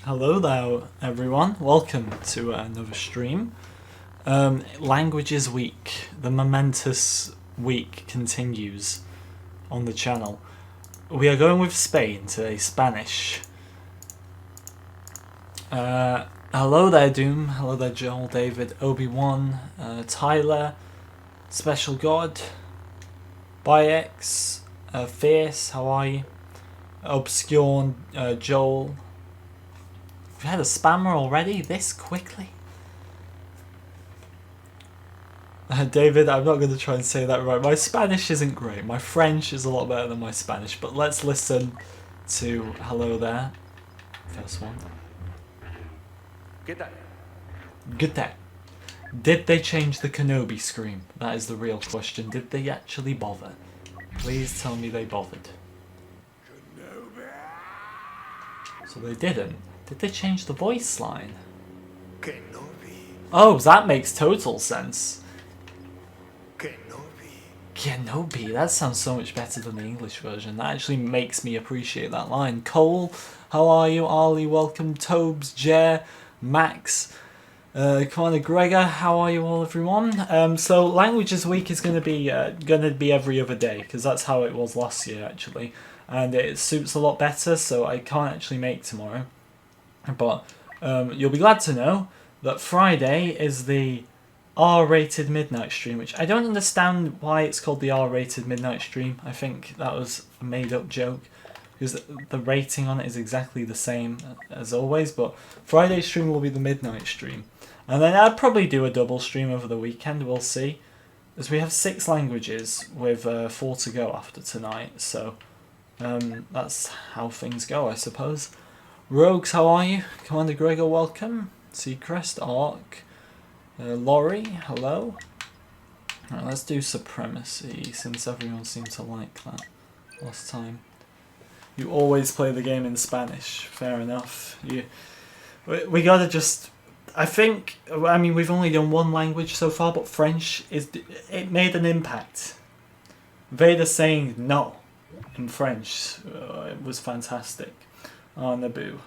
Hello there, everyone. Welcome to another stream. Languages Week, the momentous week continues on the channel. We are going with Spain today, Spanish. Hello there, Doom. Hello there, Joel, David, Obi-Wan, Tyler, Special God, Byex, Fierce, how are you? Obscure, Joel. We had a spammer already this quickly? David, I'm not going to try and say that right. My Spanish isn't great. My French is a lot better than my Spanish. But let's listen to hello there. First one. ¿Qué tal? Good day. Did they change the Kenobi scream? That is the real question. Did they actually bother? Please tell me they bothered. So they didn't. Did they change the voice line? Kenobi. Oh, that makes total sense. Kenobi. Kenobi, that sounds so much better than the English version. That actually makes me appreciate that line. Cole, how are you? Arlie, welcome. Tobes, Jer, Max, Commander Gregor, how are you all, everyone? So Languages Week is going to be every other day, because that's how it was last year, actually. And it suits a lot better, so I can't actually make tomorrow. But you'll be glad to know that Friday is the R-rated midnight stream, which I don't understand why it's called the R-rated midnight stream. I think that was a made-up joke, because the rating on it is exactly the same as always, but Friday's stream will be the midnight stream. And then I'd probably do a double stream over the weekend, we'll see. As we have 6 languages with 4 to go after tonight, so that's how things go, I suppose. Rogues, how are you? Commander Gregor, welcome. Seacrest, Ark, Laurie, hello. Alright, let's do Supremacy, since everyone seemed to like that last time. You always play the game in Spanish, fair enough. We gotta just... I mean, we've only done one language so far, but French, it made an impact. Vader saying no in French, it was fantastic. Oh, Naboo.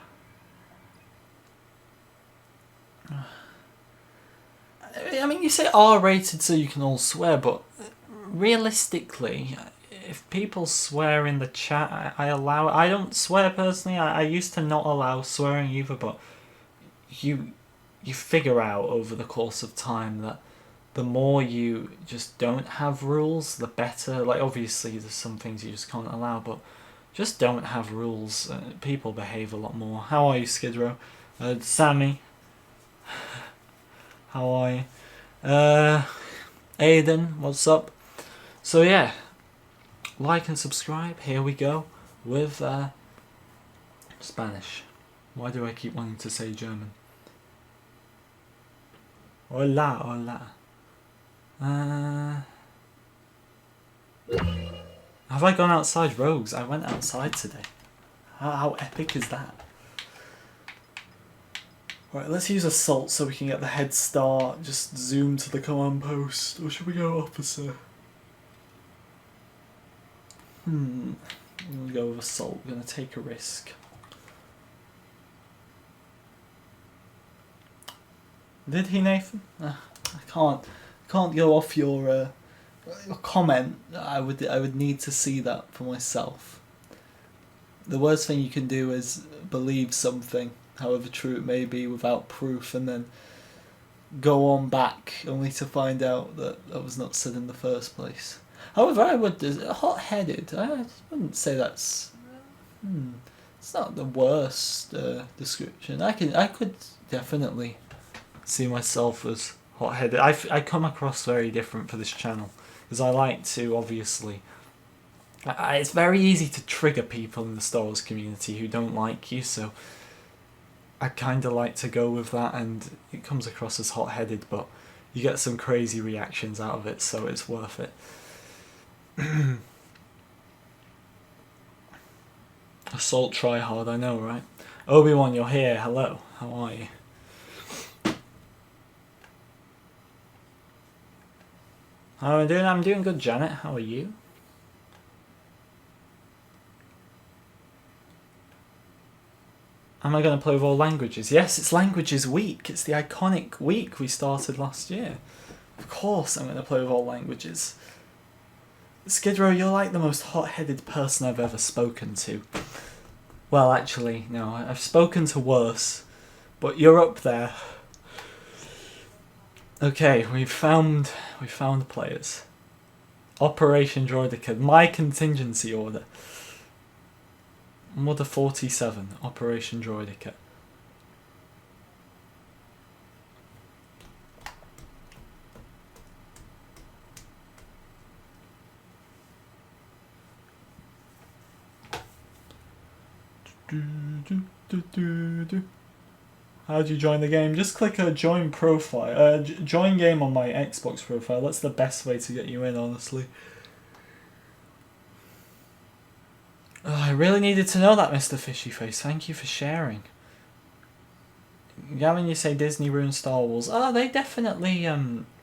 I mean, you say R-rated so you can all swear, but realistically, if people swear in the chat, I allow it. I don't swear personally. I used to not allow swearing either, but you figure out over the course of time that the more you just don't have rules, the better. Like, obviously, there's some things you just can't allow, but just don't have rules. People behave a lot more. How are you, Skid Row? Sammy. How are you? Aiden, what's up? So yeah, like and subscribe. Here we go with Spanish. Why do I keep wanting to say German? Hola, hola. Have I gone outside, Rogues? I went outside today. How epic is that? Right, let's use Assault so we can get the head start. Just zoom to the command post. Or should we go Officer? I'm gonna go with Assault. I'm gonna take a risk. Did he, Nathan? I can't go off your comment. I would need to see that for myself. The worst thing you can do is believe something, however true it may be, without proof, and then go on back only to find out that that was not said in the first place. However, I would hot-headed. I wouldn't say that's. It's not the worst description. I could definitely see myself as hot-headed. I come across very different for this channel because I like to obviously. It's very easy to trigger people in the Star Wars community who don't like you, so I kind of like to go with that, and it comes across as hot-headed, but you get some crazy reactions out of it, so it's worth it. Assault try hard, I know, right? Obi-Wan, you're here. Hello. How are you? How am I doing? I'm doing good, Janet. How are you? Am I going to play with all languages? Yes, it's Languages Week. It's the iconic week we started last year. Of course I'm going to play with all languages. Skid Row, you're like the most hot-headed person I've ever spoken to. Well, actually, no, I've spoken to worse. But you're up there. Okay, we've found players. Operation Droidica, my contingency order. Mother 47, Operation Droidica. How do you join the game? Just click a join profile. Join game on my Xbox profile. That's the best way to get you in, honestly. Oh, I really needed to know that, Mr. Fishy Face. Thank you for sharing. Gavin, you say Disney ruined Star Wars. Oh, they definitely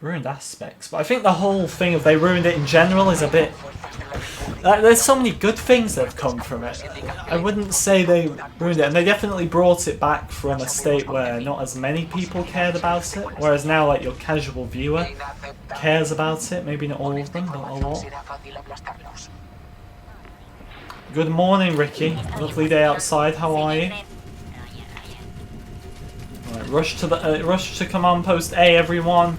ruined aspects. But I think the whole thing of they ruined it in general is a bit... there's so many good things that have come from it. I wouldn't say they ruined it. And they definitely brought it back from a state where not as many people cared about it. Whereas now, like, your casual viewer cares about it. Maybe not all of them, but a lot. Good morning, Ricky. Lovely day outside. How are you? Right, rush to command post A, everyone.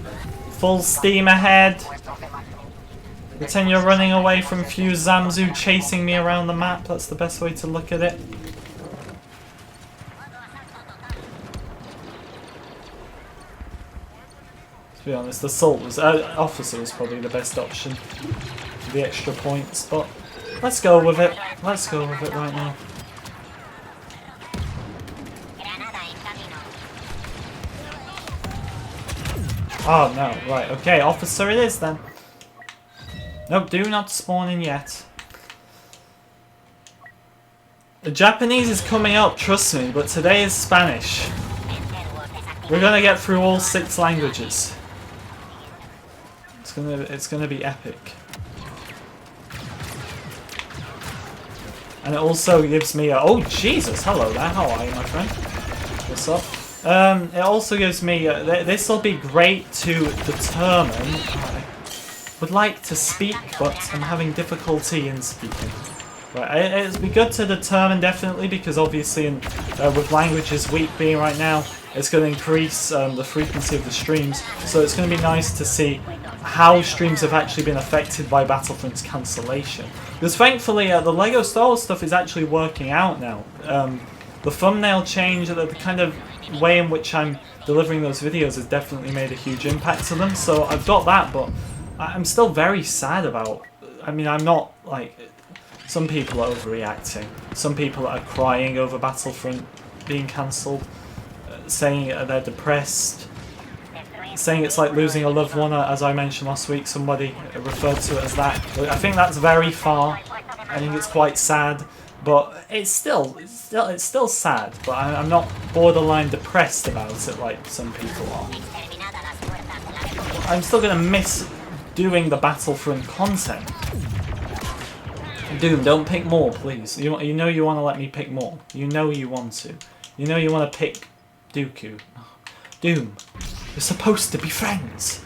Full steam ahead. Pretend you're running away from Fuse Zamzu chasing me around the map. That's the best way to look at it. To be honest, assault was officer was probably the best option for the extra points, but let's go with it. Let's go with it right now. Oh no, right, okay, officer it is then. Nope, do not spawn in yet. The Japanese is coming up, trust me, but today is Spanish. We're gonna get through all 6 languages. It's gonna be epic. And it also gives me a... Oh, Jesus! Hello there. How are you, my friend? What's up? It also gives me... this will be great to determine... I would like to speak, but I'm having difficulty in speaking. Right, it'll be good to determine, definitely, because obviously with Languages Week being right now, it's going to increase the frequency of the streams. So it's going to be nice to see how streams have actually been affected by Battlefront's cancellation. Because thankfully, the LEGO Star Wars stuff is actually working out now. The thumbnail change, the kind of way in which I'm delivering those videos has definitely made a huge impact to them. So I've got that, but I'm still very sad about... I mean, I'm not, like... Some people are overreacting. Some people are crying over Battlefront being cancelled. Saying they're depressed. Saying it's like losing a loved one, as I mentioned last week. Somebody referred to it as that. I think that's very far. I think it's quite sad. But it's still sad. But I'm not borderline depressed about it like some people are. I'm still going to miss doing the Battlefront content. Doom, don't pick more, please. You know you want to let me pick more. You know you want to. You know you want to pick Dooku. Doom, you're supposed to be friends.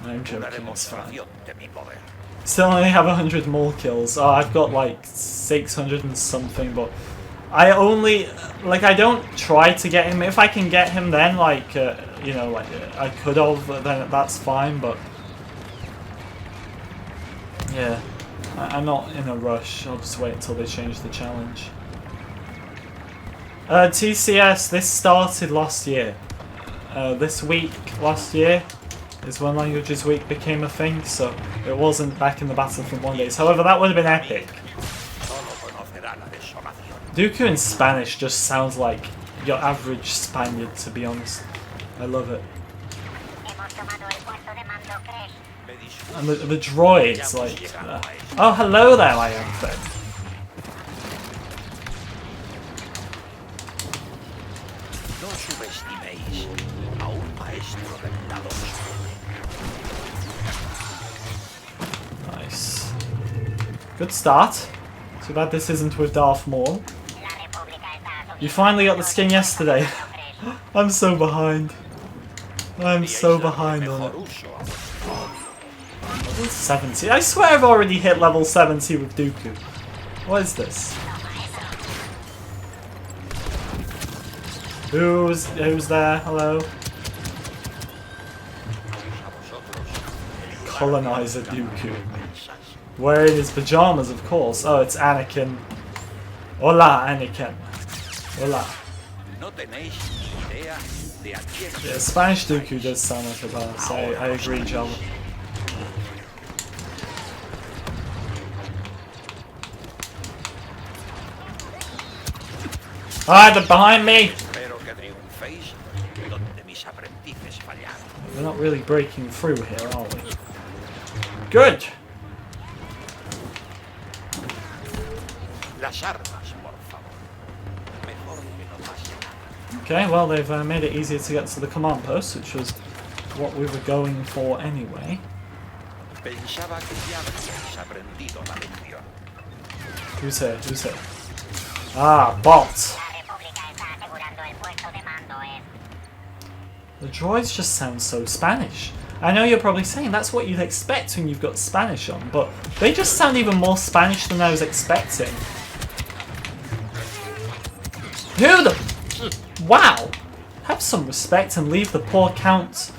I'm joking, it's fine. Still only have 100 more kills. Oh, I've got like 600 and something, but I only... Like, I don't try to get him. If I can get him then, like, you know, like, I could have, then that's fine, but... Yeah. I'm not in a rush. I'll just wait until they change the challenge. TCS, this started last year. This week, last year, is when Languages Week became a thing, so it wasn't back in the Battlefront 1 days. However, that would have been epic. Dooku in Spanish just sounds like your average Spaniard, to be honest. I love it. And the droids, like... oh, hello there, my young friend. Nice. Good start. Too bad this isn't with Darth Maul. You finally got the skin yesterday. I'm so behind. I'm so behind on it. Level 70. I swear I've already hit level 70 with Dooku. What is this? Who's there? Hello? Colonizer Dooku. Wearing his pajamas, of course. Oh, it's Anakin. Hola, Anakin. Hola. Yeah, Spanish Dooku does sound like a boss. I agree, Java. Ah, they're behind me! We're not really breaking through here, are we? Good! Okay, well they've made it easier to get to the command post, which was what we were going for anyway. Who's here? Who's here? Ah, bots! The droids just sound so Spanish. I know you're probably saying that's what you'd expect when you've got Spanish on, but they just sound even more Spanish than I was expecting. Who the... Wow! Have some respect and leave the poor Count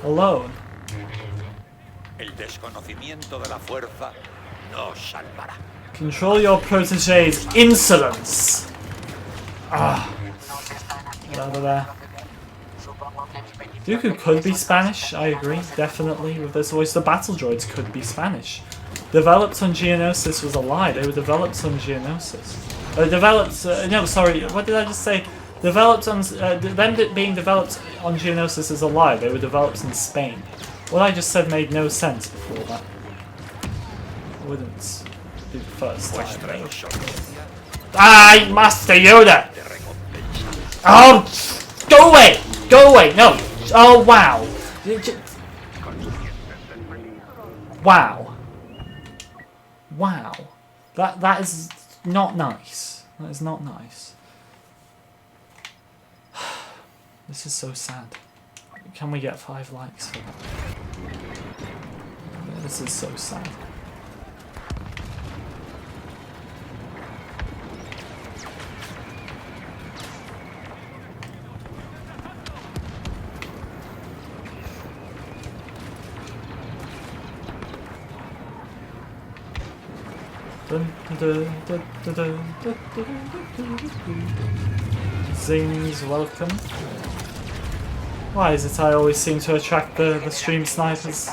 alone. Control your protege's insolence! Ah. Get out of there. Dooku could be Spanish, I agree, definitely, with this voice. The battle droids could be Spanish. Developed on Geonosis was a lie. They were developed on Geonosis. No, sorry, what did I just say? Developed on... them being developed on Geonosis is a lie. They were developed in Spain. What I just said made no sense before that. I wouldn't be the first time. Ah, Master Yoda! Oh, go away! Go away! No! Oh, wow! Wow. Wow. That is not nice. That is not nice. This is so sad. Can we get 5 likes for that? This is so sad. Zings, welcome. Why is it I always seem to attract the stream snipers?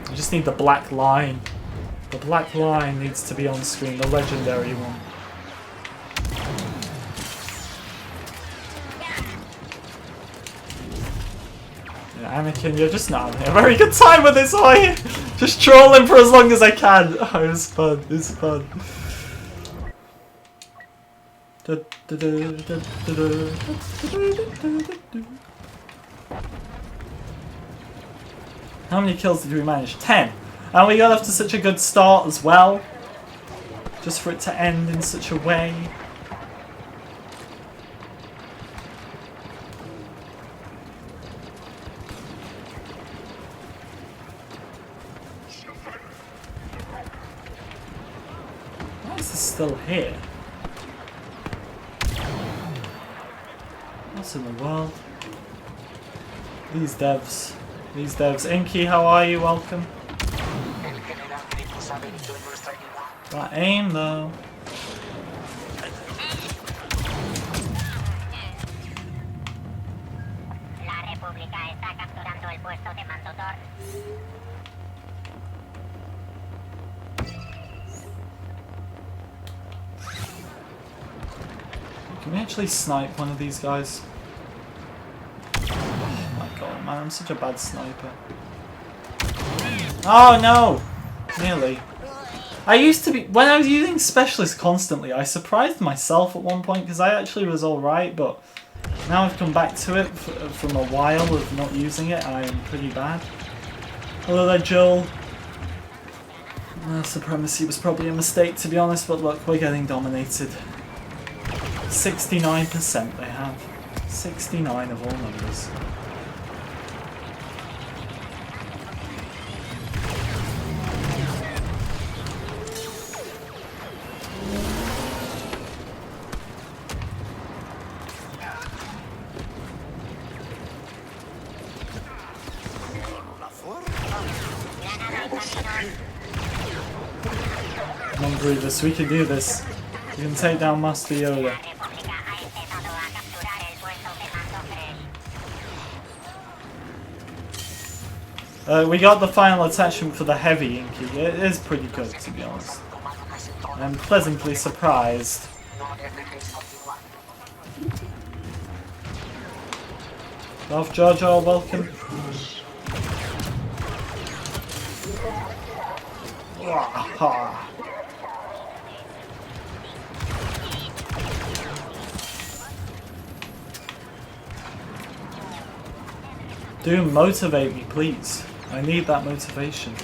I just need the black line. The black line needs to be on screen, the legendary one. Anakin, you're just not having a very good time with this, are you? Just trolling for as long as I can. Oh, it was fun. It was fun. How many kills did we manage? 10. And we got off to such a good start as well. Just for it to end in such a way. Still here. What's in the world? These devs. These devs. Inky, how are you? Welcome. That aim though. Can we actually snipe one of these guys? Oh my god, man, I'm such a bad sniper. Oh no! Nearly. I used to be... When I was using Specialist constantly, I surprised myself at one point because I actually was alright, but now I've come back to it from a while of not using it and I am pretty bad. Hello there, Joel. Supremacy was probably a mistake, to be honest, but look, we're getting dominated. 69% they have. 69 of all numbers. Come on, Grievous, we can do this. We can take down Master Yoda. We got the final attachment for the heavy Inky. It is pretty good, to be honest. I'm pleasantly surprised. Darth Jar Jar, welcome. Doom, motivate me, please. I need that motivation.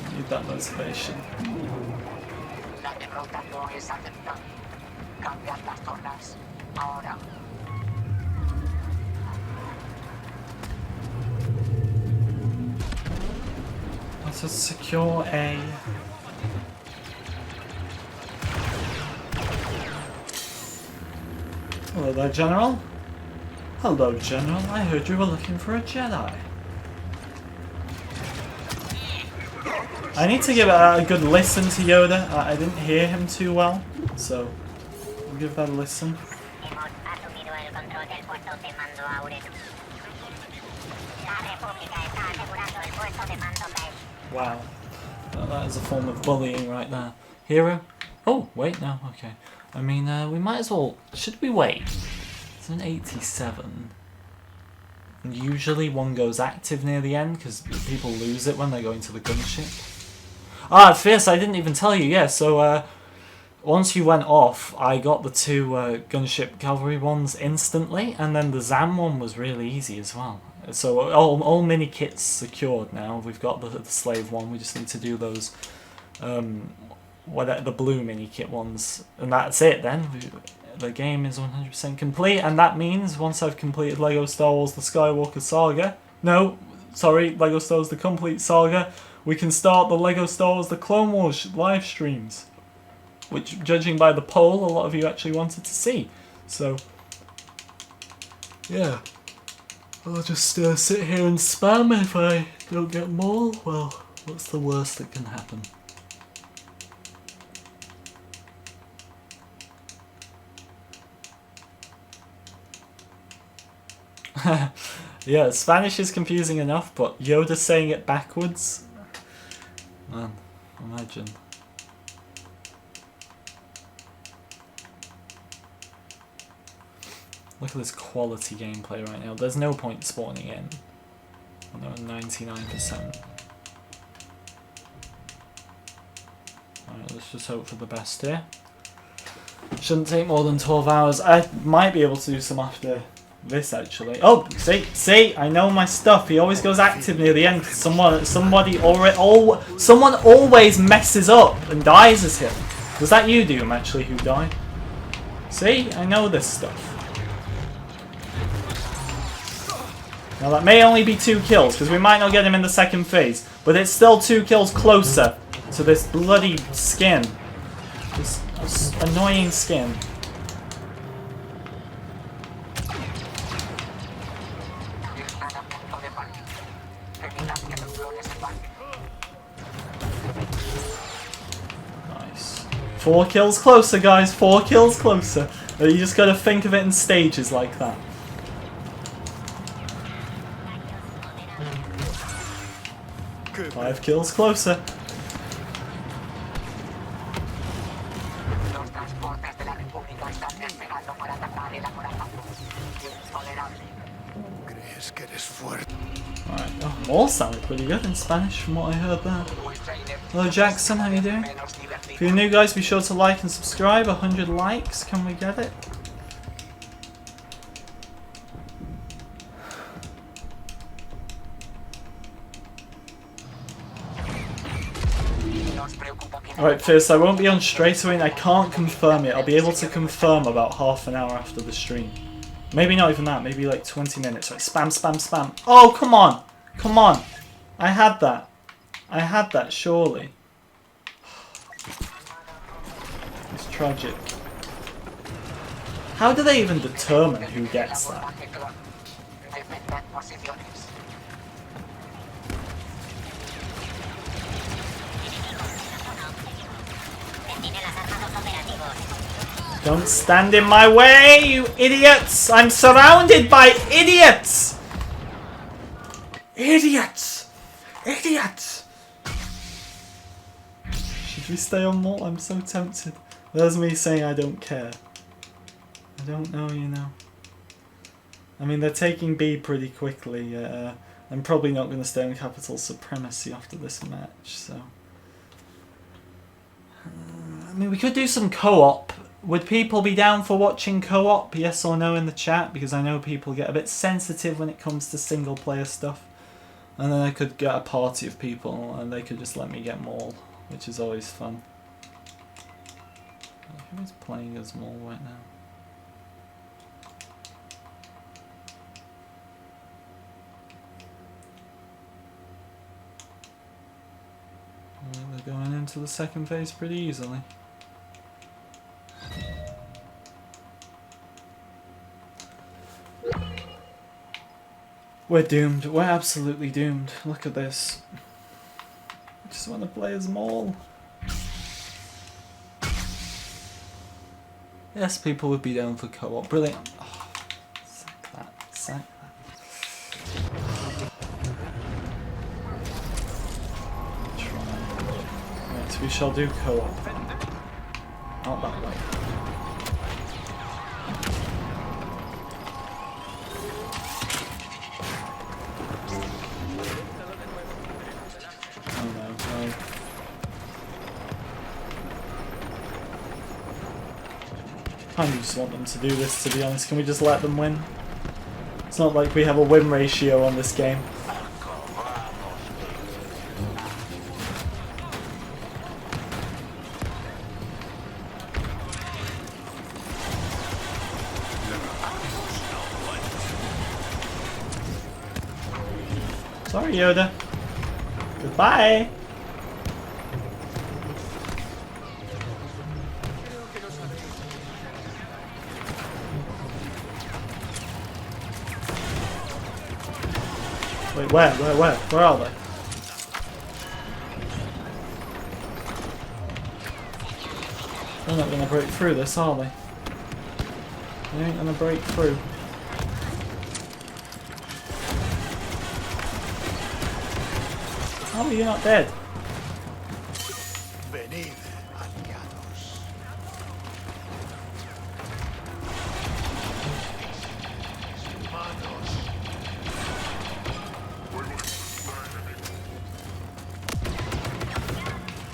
I need that motivation. Let us secure A. Hello there, General. Hello, General. I heard you were looking for a Jedi. I need to give a good listen to Yoda. I didn't hear him too well, so I'll give that a listen. Wow. That is a form of bullying right there. Hero? Oh, wait, no, okay. I mean, we might as well... Should we wait? It's an 87. And usually one goes active near the end, because people lose it when they go into the gunship. Ah, Fierce, I didn't even tell you, yeah, so, once you went off, I got the two gunship cavalry ones instantly, and then the Zam one was really easy as well. So all mini kits secured now. We've got the slave one. We just need to do those, the blue mini kit ones, and that's it. Then the game is 100% complete, and that means once I've completed Lego Star Wars: The Skywalker Saga, no, sorry, Lego Star Wars: The Complete Saga, we can start the Lego Star Wars: The Clone Wars live streams, which, judging by the poll, a lot of you actually wanted to see. So yeah. I'll just sit here and spam if I don't get more. Well, what's the worst that can happen? Yeah, Spanish is confusing enough, but Yoda saying it backwards? Man, imagine. Look at this quality gameplay right now. There's no point spawning in. Oh no, 99%. Alright, let's just hope for the best here. Shouldn't take more than 12 hours. I might be able to do some after this, actually. Oh, see, I know my stuff. He always goes active near the end. Someone always messes up and dies as him. Was that you, Doom, actually, who died? See, I know this stuff. Now that may only be 2 kills, because we might not get him in the second phase, but it's still 2 kills closer to this bloody skin. This annoying skin. Nice. 4 kills closer, guys, 4 kills closer. You just gotta think of it in stages like that. Good. 5 kills closer. Alright, oh, all sounded pretty good in Spanish from what I heard there. Hello Jackson, how you doing? If you're new, guys, be sure to like and subscribe. 100 likes, can we get it? Alright, first I won't be on straight away and I can't confirm it. I'll be able to confirm about half an hour after the stream. Maybe not even that, maybe like 20 minutes. Right, spam, spam, spam. Oh, come on! Come on! I had that. I had that, surely. It's tragic. How do they even determine who gets that? Don't stand in my way, you idiots! I'm surrounded by idiots! Idiots! Idiots! Should we stay on more? I'm so tempted. There's me saying I don't care. I don't know, you know. I mean, they're taking B pretty quickly. I'm probably not going to stay on capital supremacy after this match, so... I mean, we could do some co-op. Would people be down for watching co-op? Yes or no in the chat? Because I know people get a bit sensitive when it comes to single-player stuff. And then I could get a party of people and they could just let me get Maul, which is always fun. Who is playing as Maul right now? We're going into the second phase pretty easily. We're doomed. We're absolutely doomed. Look at this. I just want to play as Maul. Yes, people would be down for co-op. Brilliant. Oh, sack that. Sack that. Right, we shall do co-op. Not that way. I just want them to do this, to be honest. Can we just let them win? It's not like we have a win ratio on this game. Sorry, Yoda. Goodbye! Wait, where are they? They're not gonna break through this, are they? They ain't gonna break through. How are you not dead?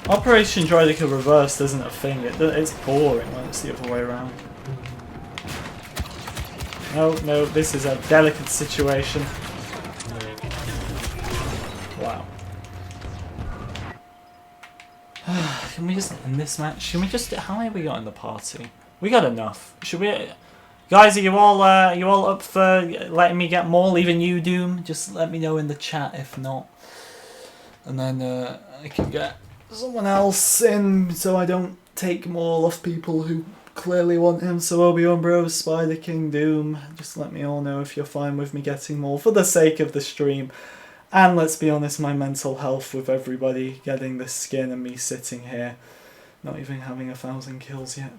Operation Droidica Reversed isn't a thing, it's boring when it's the other way around. No, this is a delicate situation. Wow. Can we just end this match? Can we just... How many have we got in the party? We got enough. Should we... Guys, are you all up for letting me get more? Even you, Doom? Just let me know in the chat if not. And then I can get someone else in so I don't take more off people who clearly want him. So Obi-Wan Bros, Spider King, Doom, just let me all know if you're fine with me getting more for the sake of the stream. And let's be honest, my mental health with everybody getting this skin and me sitting here not even having 1,000 kills yet.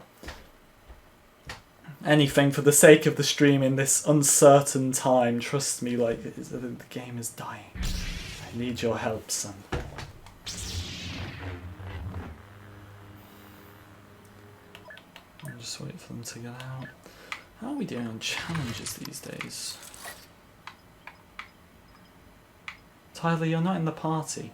Anything for the sake of the stream in this uncertain time. Trust me, like, the game is dying. I need your help, son. I'll just wait for them to get out. How are we doing on challenges these days? Tyler, you're not in the party.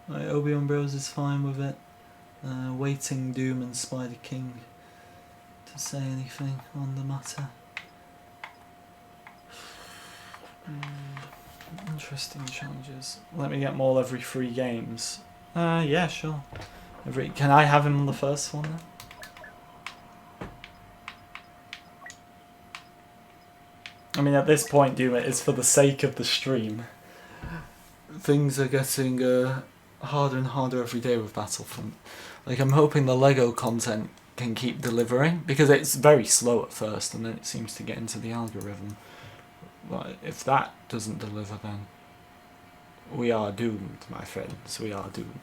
Right, Obi-Wan Bros is fine with it. Waiting Doom and Spider King to say anything on the matter. interesting challenges. Let me get Maul every 3 games. Yeah, sure. Can I have him on the first one then? I mean, at this point, do it. It's for the sake of the stream. Things are getting harder and harder every day with Battlefront. Like, I'm hoping the Lego content can keep delivering, because it's very slow at first, and then it seems to get into the algorithm. But if that doesn't deliver, then we are doomed, my friends. We are doomed.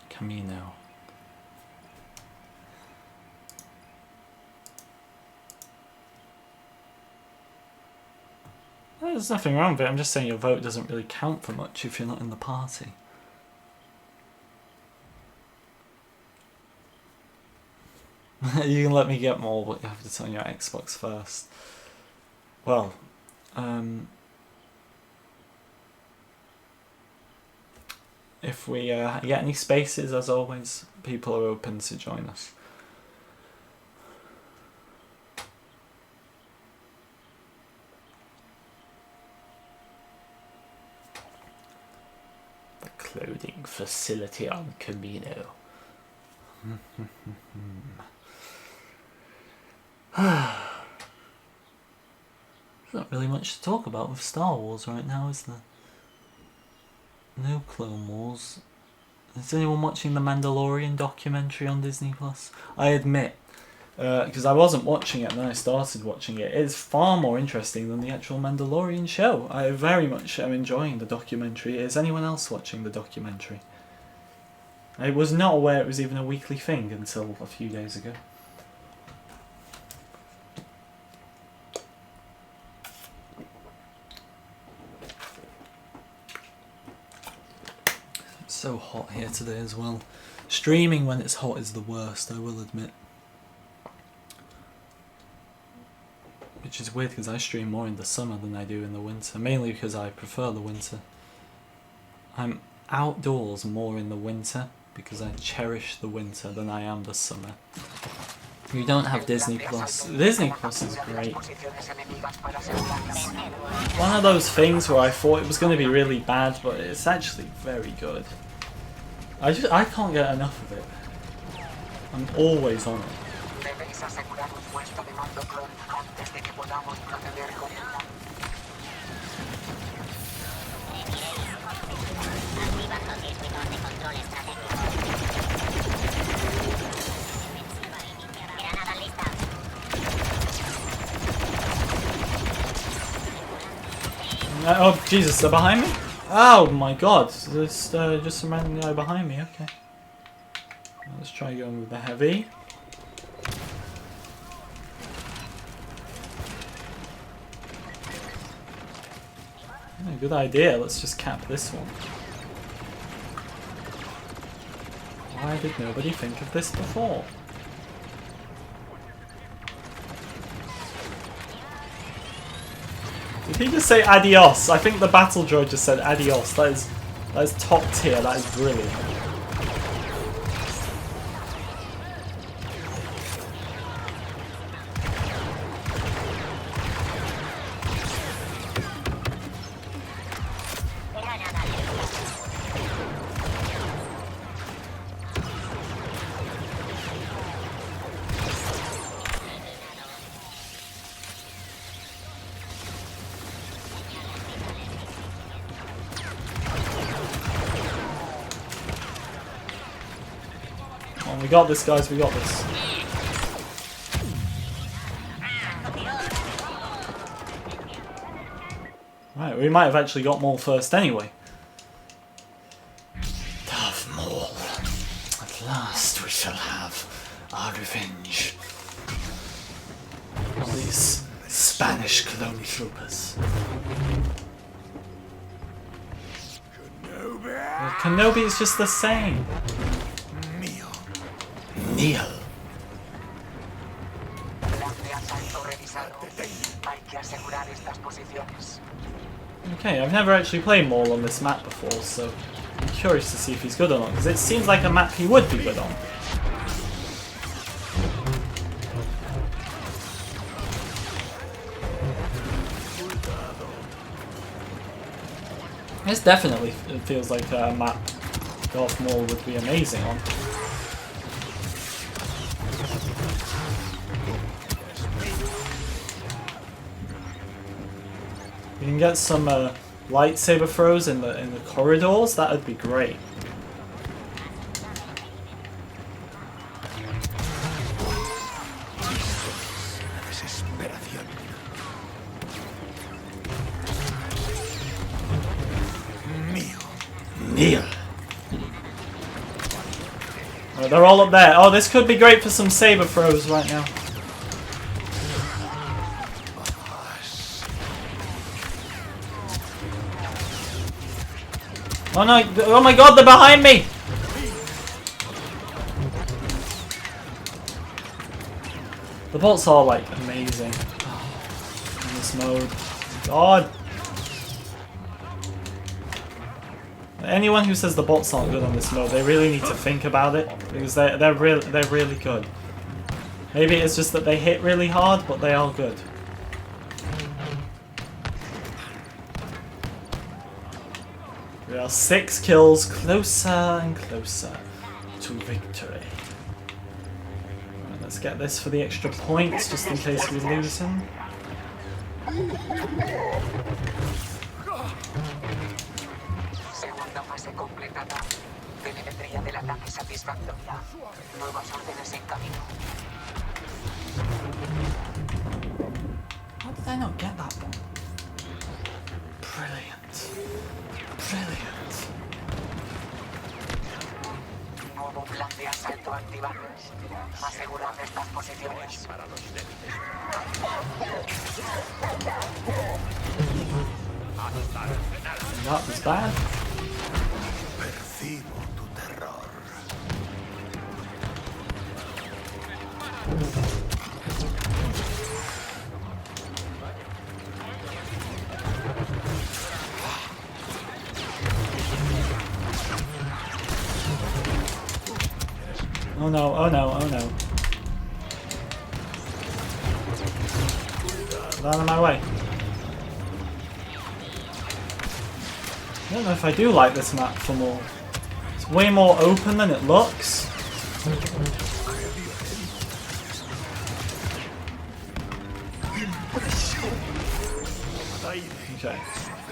Camino. There's nothing wrong with it. I'm just saying your vote doesn't really count for much if you're not in the party. You can let me get more, but you have to turn your Xbox first. Well, if we get any spaces, as always, people are open to join us. The clothing facility on Camino. There's not really much to talk about with Star Wars right now, is there? No Clone Wars. Is anyone watching the Mandalorian documentary on Disney Plus? I admit, because I wasn't watching it and then I started watching it, it's far more interesting than the actual Mandalorian show. I very much am enjoying the documentary. Is anyone else watching the documentary? I was not aware it was even a weekly thing until a few days ago. It's so hot here today as well. Streaming when it's hot is the worst, I will admit. Which is weird because I stream more in the summer than I do in the winter. Mainly because I prefer the winter. I'm outdoors more in the winter because I cherish the winter than I am the summer. You don't have Disney Plus. Disney Plus is great. One of those things where I thought it was going to be really bad, but it's actually very good. I can't get enough of it. I'm always on it. Oh Jesus, they're behind me? Oh my god, there's just some random guy behind me, okay. Let's try going with the heavy. Yeah, good idea, let's just cap this one. Why did nobody think of this before? Did he just say adios? I think the battle droid just said adios. That is top tier, that is brilliant. We got this, guys, we got this. Right, we might have actually got Maul first anyway. Darth Maul. At last we shall have our revenge. All these Spanish clone troopers. Kenobi is just the same. Neil. Okay, I've never actually played Maul on this map before, so I'm curious to see if he's good or not, because it seems like a map he would be good on. This definitely feels like a map Darth Maul would be amazing on. You can get some lightsaber throws in the corridors. That would be great. They're all up there. Oh, this could be great for some saber throws right now. Oh no! Oh my god, they're behind me! The bolts are like amazing in this mode. God! Anyone who says the bots aren't good on this mode, they really need to think about it, because they're really good. Maybe it's just that they hit really hard, but they are good. We are 6 kills closer and closer to victory. Right, let's get this for the extra points, just in case we lose him. How did I not get that one? Brilliant. Brilliant. Nuevo plan de asalto activado. Asegurar estas posiciones. That was bad. Percibo tu terror. Oh no, oh no, oh no. Get out of my way. I don't know if I do like this map for more. It's way more open than it looks. Okay.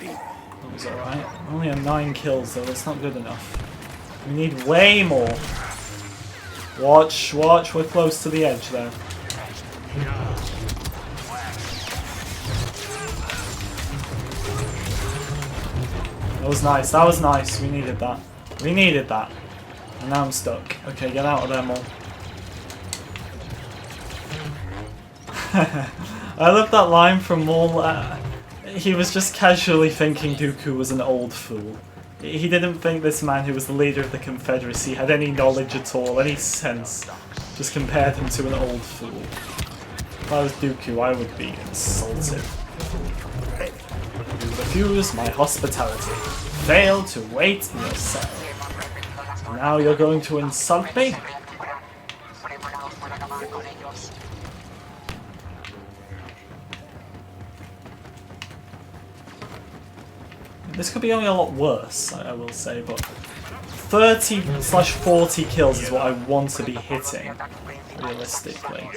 That was alright. Only have 9 kills though, that's not good enough. We need way more. Watch, watch, we're close to the edge there. That was nice, that was nice. We needed that. We needed that. And now I'm stuck. Okay, get out of there, Maul. I love that line from Maul. He was just casually thinking Dooku was an old fool. He didn't think this man who was the leader of the Confederacy had any knowledge at all, any sense. Just compared him to an old fool. If I was Dooku, I would be insulted. You refuse my hospitality. Fail to wait in your cell. Now you're going to insult me? This could be only a lot worse, I will say, but 30/40 kills is what I want to be hitting, realistically.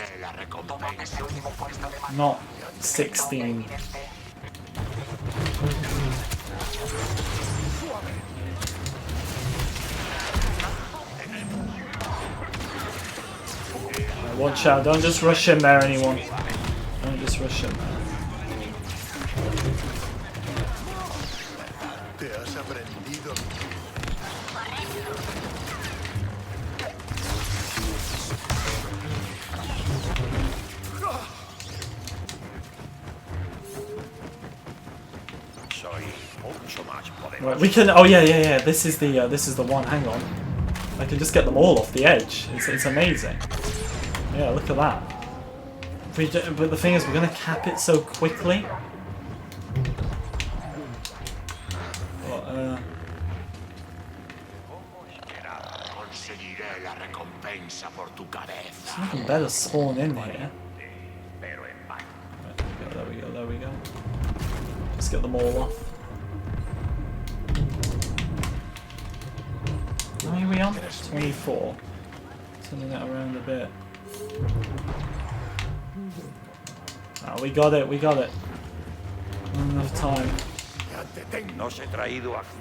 Not 16. Watch out, don't just rush in there, anyone. Don't just rush in there. Te has aprendido. Right, we can. Oh yeah. This is the one. Hang on. I can just get them all off the edge. It's amazing. Yeah, look at that. But the thing is, we're gonna cap it so quickly. Conseguiré la recompensa por tu cabeza. Nothing better spawn in here. Right, there we go, there we go. Let's get them all off. How many are we on? 24. Turning it around a bit. Oh, we got it, we got it. Not enough time. No se he traído aquí.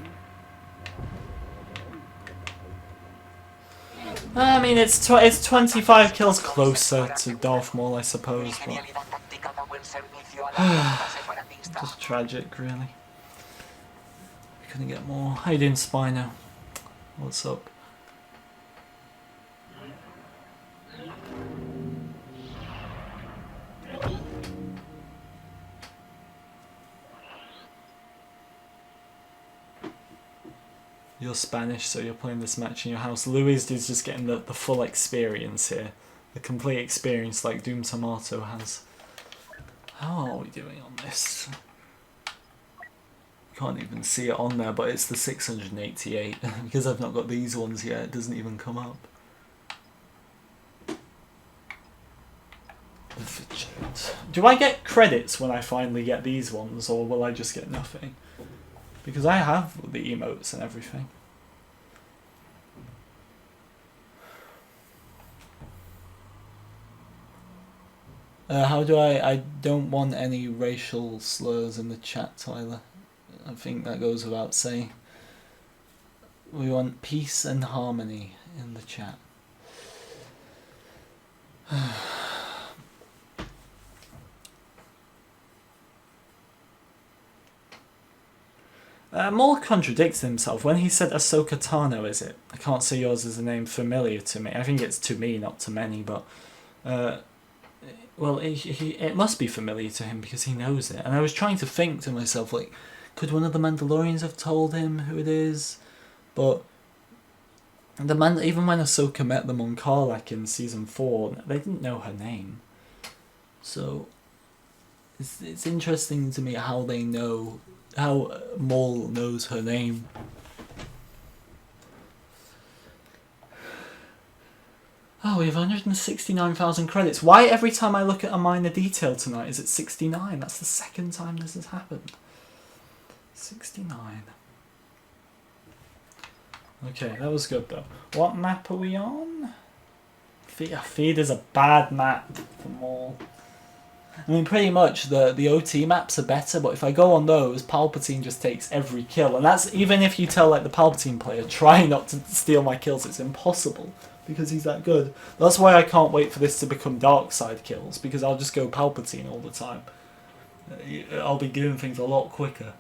I mean, it's 25 kills closer to Darth Maul, I suppose, but Genialidad táctica da buen servicio a la flota separatista. just tragic, really. We couldn't get more. How you doing, Spino? What's up? You're Spanish, so you're playing this match in your house. Luis is just getting the full experience here. The complete experience like Doom Tomato has. How are we doing on this? Can't even see it on there, but it's the 688. Because I've not got these ones yet, it doesn't even come up. Do I get credits when I finally get these ones, or will I just get nothing? Because I have the emotes and everything. How do I don't want any racial slurs in the chat, Tyler. I think that goes without saying. We want peace and harmony in the chat. Maul contradicts himself. When he said Ahsoka Tano, is it? I can't say yours is a name familiar to me. I think it's to me, not to many, but... well, it must be familiar to him because he knows it. And I was trying to think to myself, like, could one of the Mandalorians have told him who it is? But... even when Ahsoka met them on Karlak in Season 4, they didn't know her name. So... It's interesting to me how they know... how Maul knows her name. Oh, we have 169,000 credits. Why every time I look at a minor detail tonight is it 69? That's the second time this has happened. 69. Okay, that was good though. What map are we on? Feed is a bad map for Maul. I mean, pretty much the OT maps are better, but if I go on those, Palpatine just takes every kill. And that's even if you tell like the Palpatine player, try not to steal my kills, it's impossible. Because he's that good. That's why I can't wait for this to become dark side kills, because I'll just go Palpatine all the time. I'll be doing things a lot quicker.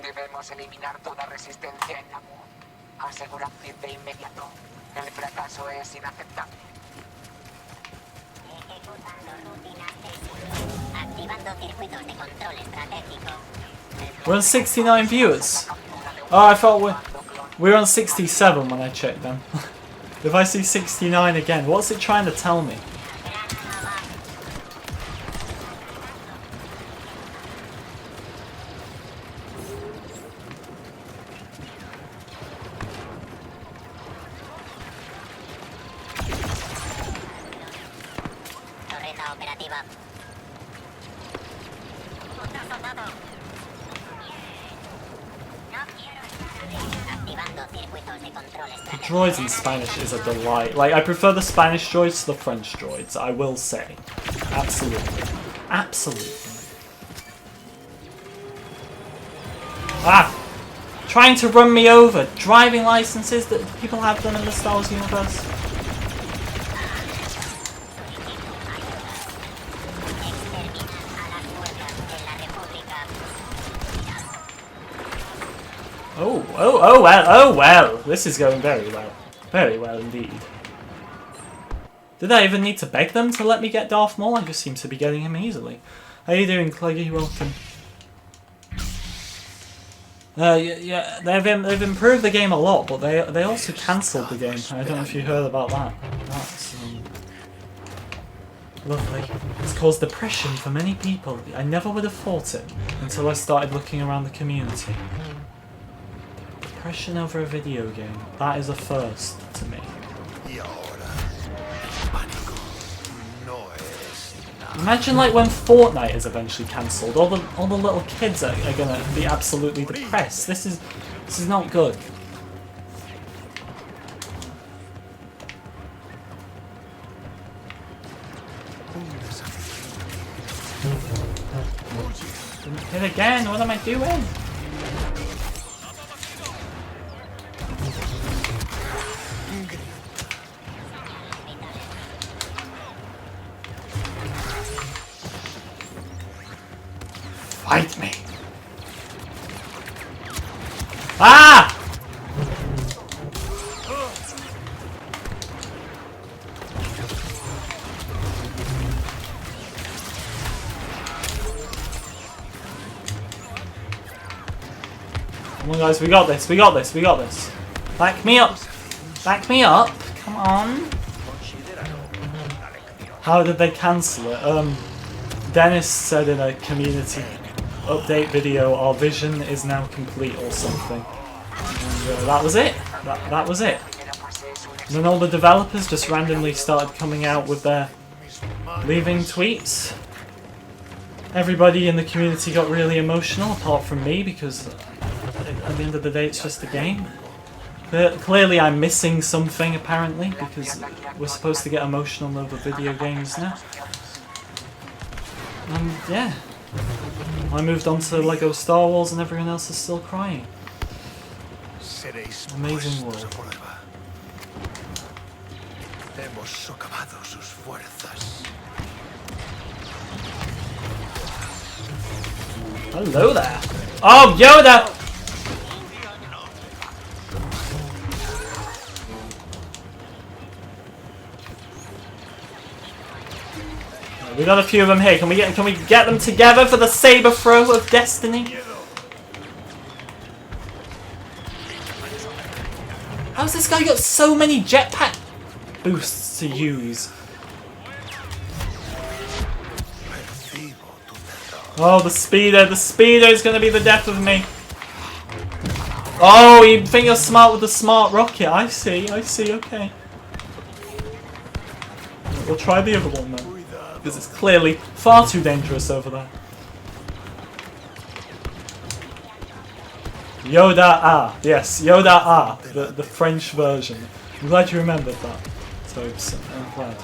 Debemos eliminar toda resistencia en la MU. Asegurad fin de inmediato. El fracaso es inaceptable. Activando circuitos de control estratégico. We're on 69 viewers. Oh, I thought we were on 67 when I checked them. If I see 69 again, what's it trying to tell me? Torreta operativa. Activando circuitos de control The estratégico. droids in Spanish is a delight. Like, I prefer the Spanish droids to the French droids, I will say. Absolutely. Absolutely. Ah! Trying to run me over. Driving licenses that people have done in the Star Wars universe. Oh well, this is going very well. Very well indeed. Did I even need to beg them to let me get Darth Maul? I just seem to be getting him easily. How you doing, Cleggy? Welcome. Yeah, they've improved the game a lot, but they also cancelled the game. I don't know if you heard about that. That's lovely. It's caused depression for many people. I never would have thought it until I started looking around the community. Depression over a video game. That is a first to me. Imagine like when Fortnite is eventually cancelled, all the little kids are gonna be absolutely depressed. This is not good. Didn't hit again. What am I doing? Fight me! Ah! Come on guys, we got this, we got this, we got this. Back me up! Back me up! Come on! How did they cancel it? Dennis said in a community update video, our vision is now complete or something. And that was it. That was it. And then all the developers just randomly started coming out with their leaving tweets. Everybody in the community got really emotional, apart from me, because at the end of the day it's just a game. Clearly I'm missing something, apparently, because we're supposed to get emotional over video games now. And yeah. I moved on to Lego Star Wars and everyone else is still crying. Amazing world. Hello there. Oh, Yoda! We got a few of them here. Can we get them together for the saber throw of destiny? How's this guy got so many jetpack boosts to use? Oh, the speeder is gonna be the death of me. Oh, you think you're smart with the smart rocket? I see, okay. We'll try the other one then. Because it's clearly far too dangerous over there. Yoda Ah. Yes, Yoda Ah. The French version. I'm glad you remembered that, Tobes. I'm glad.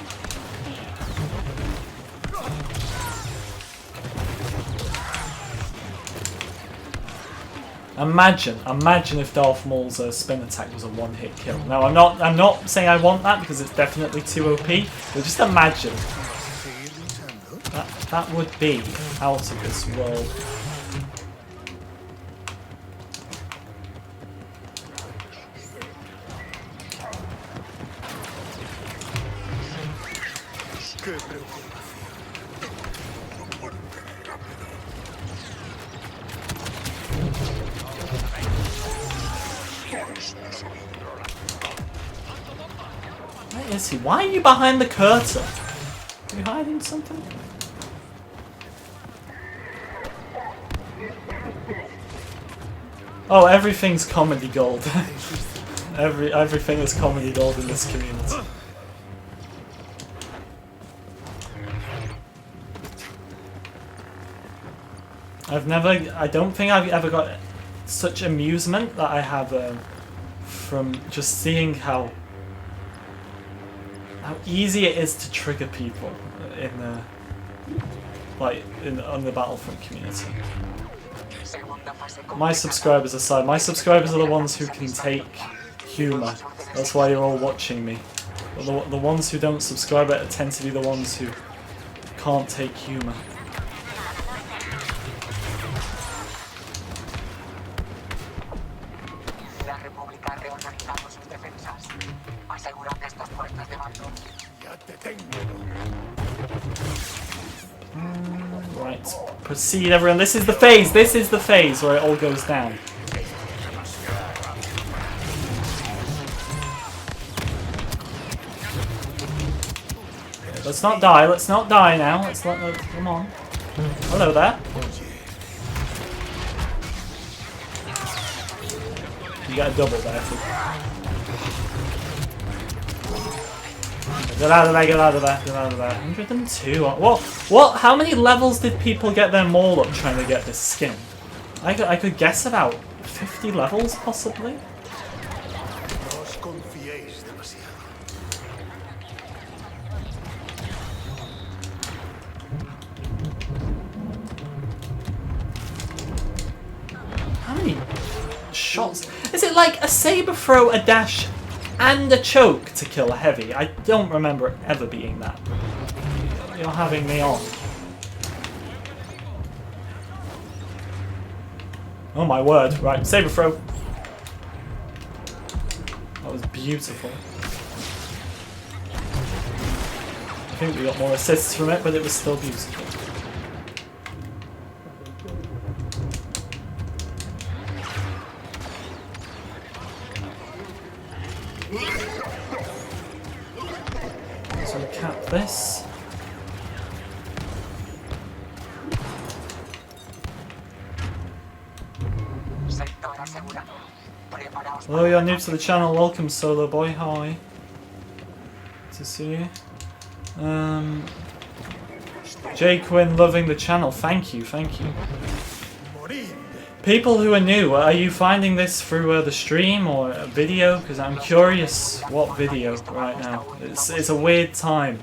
Imagine if Darth Maul's spin attack was a one-hit kill. Now I'm not saying I want that because it's definitely too OP, but just imagine. That would be out of this world. Where is he? Why are you behind the curtain? Are you hiding something? Oh, everything's comedy gold. Everything is comedy gold in this community. I don't think I've ever got such amusement that I have from just seeing how easy it is to trigger people on the Battlefront community. My subscribers aside, my subscribers are the ones who can take humour. That's why you're all watching me. But the ones who don't subscribe tend to be the ones who can't take humour. Ya te tengo. Right, proceed everyone. This is the phase. This is the phase where it all goes down. Let's not die. Let's not die now. Let's let the... Come on. Hello there. You got a double there. Get out of there, get out of there, get out of there. 102. What? How many levels did people get their maul up trying to get this skin? I could guess about 50 levels, possibly? No os confiéis demasiado. How many shots? Is it like a saber throw, a dash, and a choke to kill a heavy? I don't remember it ever being that. You're having me on. Oh my word. Right, saber throw. That was beautiful. I think we got more assists from it, but it was still beautiful. So cap this. Sector asegurado. Preparaos Hello, you're new to the channel. Welcome, Solo Boy. Hi. Good to see you. Jay Quinn loving the channel. Thank you, thank you. Morid. People who are new, are you finding this through the stream or a video? Because I'm curious what video right now. It's a weird time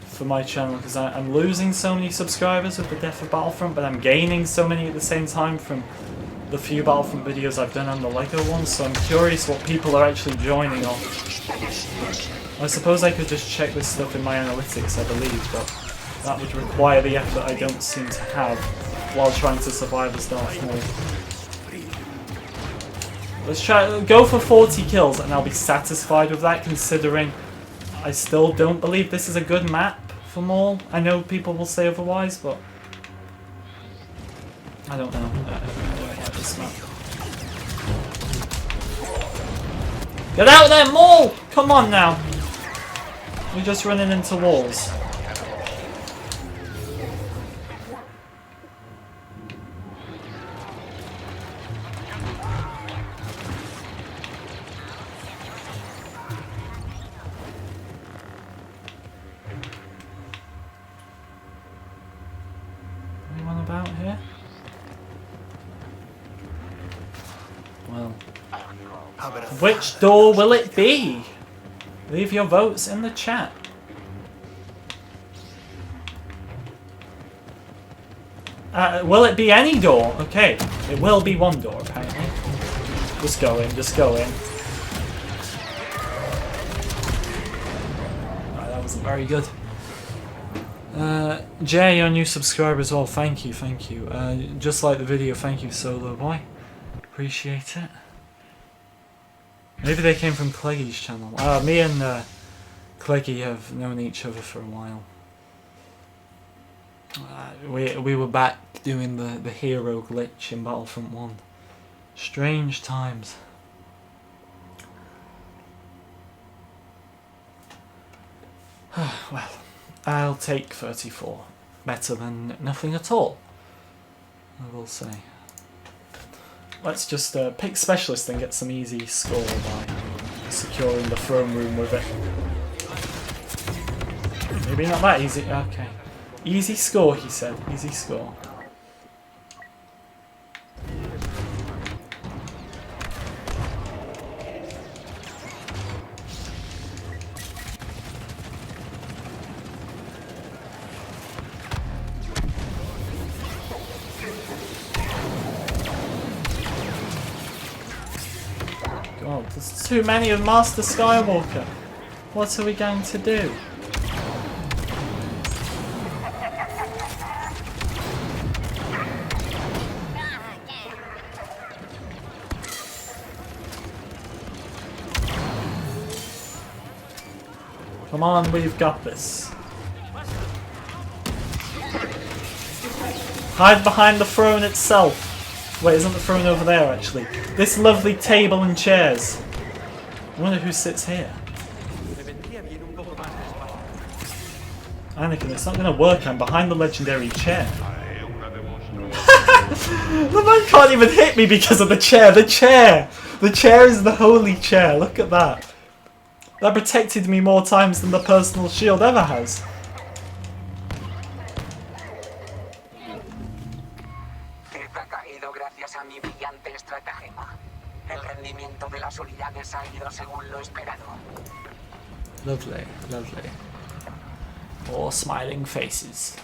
for my channel because I'm losing so many subscribers with the death of Battlefront, but I'm gaining so many at the same time from the few Battlefront videos I've done on the LEGO ones, so I'm curious what people are actually joining on. I suppose I could just check this stuff in my analytics, I believe, but that would require the effort I don't seem to have while trying to survive as Darth Maul. Let's try go for 40 kills and I'll be satisfied with that, considering I still don't believe this is a good map for Maul. I know people will say otherwise, but I don't know. I don't like this map. Get out there, Maul! Come on now. We're just running into walls. Anyone about here? Well, which door will it be? Leave your votes in the chat. Will it be any door? Okay, it will be one door apparently. Just go in, just go in. Right, that wasn't very good. Jay, your new subscriber as well, thank you, thank you. Just like the video, thank you, Solo Boy. Appreciate it. Maybe they came from Cleggy's channel. Me and Cleggy have known each other for a while. We were back doing the hero glitch in Battlefront 1. Strange times. Well, I'll take 34. Better than nothing at all, I will say. Let's just pick Specialist and get some easy score by securing the throne room with it. Maybe not that easy. Okay. Easy score, he said. Easy score. God, there's too many of Master Skywalker. What are we going to do? Come on, we've got this. Hide behind the throne itself. Wait, isn't the throne over there, actually? This lovely table and chairs. I wonder who sits here. Anakin, it's not going to work. I'm behind the legendary chair. The man can't even hit me because of the chair. The chair! The chair is the holy chair. Look at that. That protected me more times than the personal shield ever has. Ha caído gracias a mi brillante estratagema. El rendimiento de las unidades ha ido según lo esperado. Lovely, lovely. All smiling faces.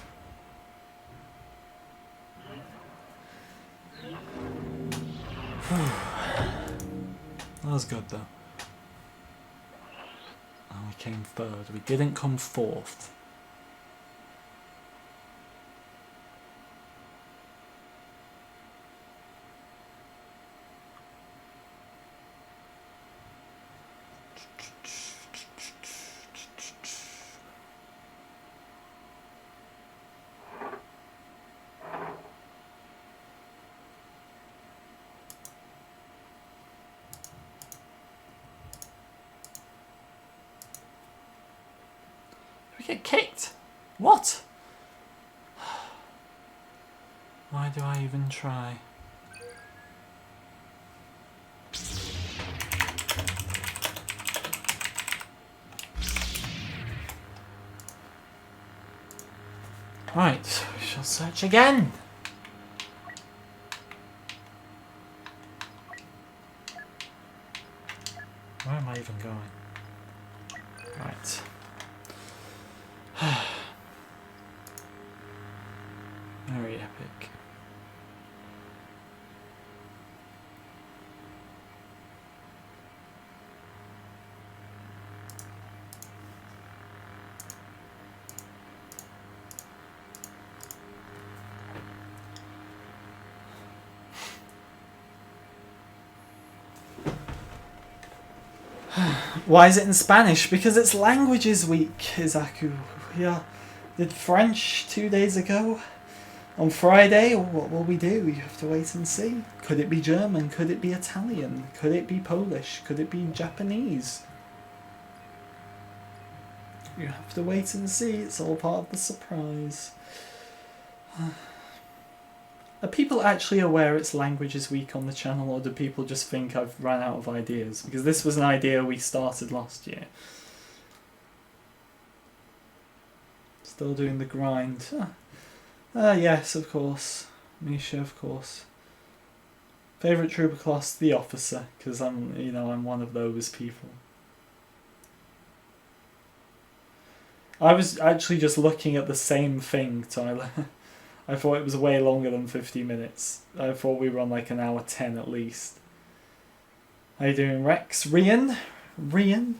That was good though. And we came third. We didn't come fourth. We get kicked. What? Why do I even try? Right, we shall search again. Where am I even going? Right. Very epic. Why is it in Spanish? Because it's Languages Week, Izaku. Yeah. Did French 2 days ago. On Friday, what will we do? We have to wait and see. Could it be German? Could it be Italian? Could it be Polish? Could it be Japanese? You have to wait and see. It's all part of the surprise. Are people actually aware it's Languages Week on the channel, or do people just think I've run out of ideas? Because this was an idea we started last year. Still doing the grind. Yes, of course. Misha, of course. Favourite trooper class, the officer, because I'm one of those people. I was actually just looking at the same thing, Tyler. I thought it was way longer than 50 minutes. I thought we were on like an hour 10 at least. How you doing, Rex? Rian? Rian?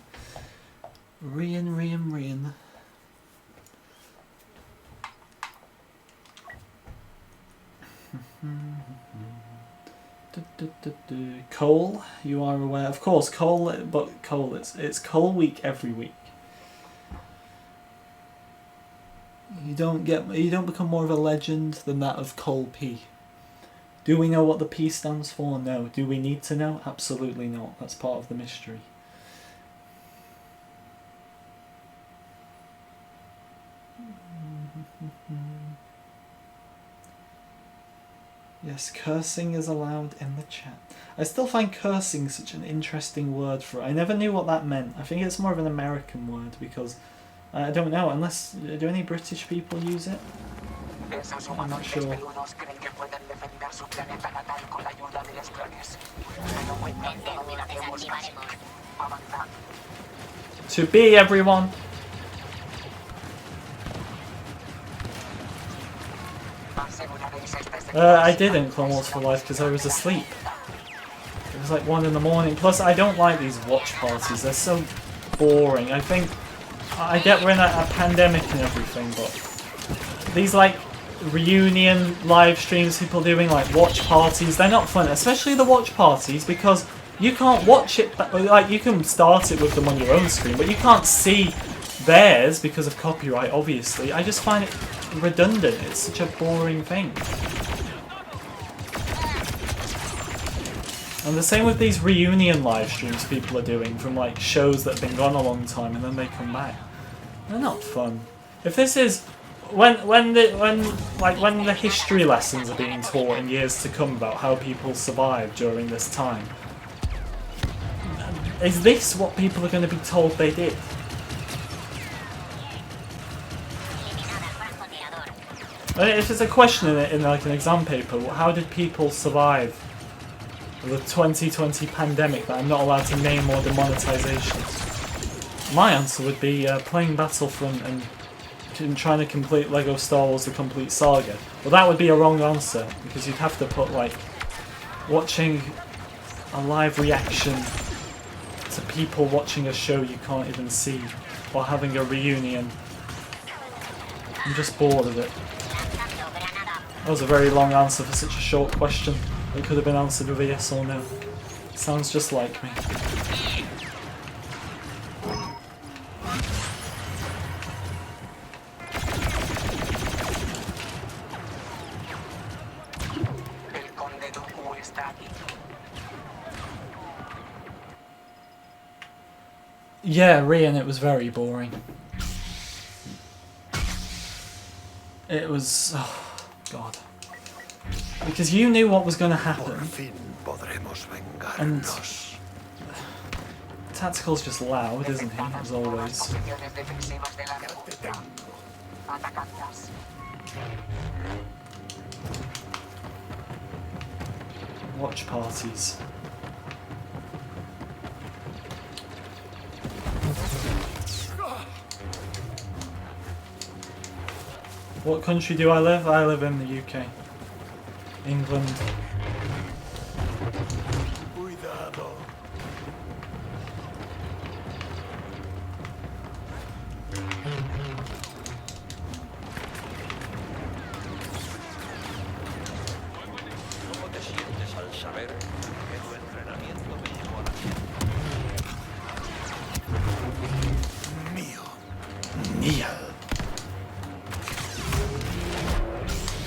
Cole, you are aware, of course. Cole, but Cole, it's Cole week every week. You don't become more of a legend than that of Cole P. Do we know what the P stands for? No. Do we need to know? Absolutely not. That's part of the mystery. Yes, cursing is allowed in the chat. I still find cursing such an interesting word for it. I never knew what that meant. I think it's more of an American word because I don't know, unless... Do any British people use it? I'm not sure. To be, everyone! I didn't Clone Wars for Life because I was asleep. It was like 1 in the morning. Plus, I don't like these watch parties. They're so boring. I think... I get we're in a pandemic and everything, but these like reunion live streams people doing like watch parties, they're not fun, especially the watch parties, because you can't watch it, like you can start it with them on your own screen, but you can't see theirs because of copyright, obviously. I just find it redundant. It's such a boring thing. And the same with these reunion live streams people are doing from like shows that have been gone a long time and then they come back. They're not fun. If this is when the history lessons are being taught in years to come about how people survived during this time, is this what people are going to be told they did? If it's a question in like an exam paper, how did people survive the 2020 pandemic that I'm not allowed to name or demonetization? My answer would be playing Battlefront and trying to complete Lego Star Wars: The Complete Saga. Well, that would be a wrong answer because you'd have to put like watching a live reaction to people watching a show you can't even see or having a reunion. I'm just bored of it. That was a very long answer for such a short question. It could have been answered with a yes or no. Sounds just like me. El conde Dooku está aquí. Yeah, Rian, it was very boring. It was... oh, God. Because you knew what was going to Por happen. fin podremos And vengarnos. Tactical's just loud, isn't he, as always. Posiciones defensivas de la República. Atacadlas. Watch parties. What country do I live? I live in the UK. England. Cuidado. ¿Cómo te sientes al saber que tu entrenamiento me llevó a la Mío. Mia.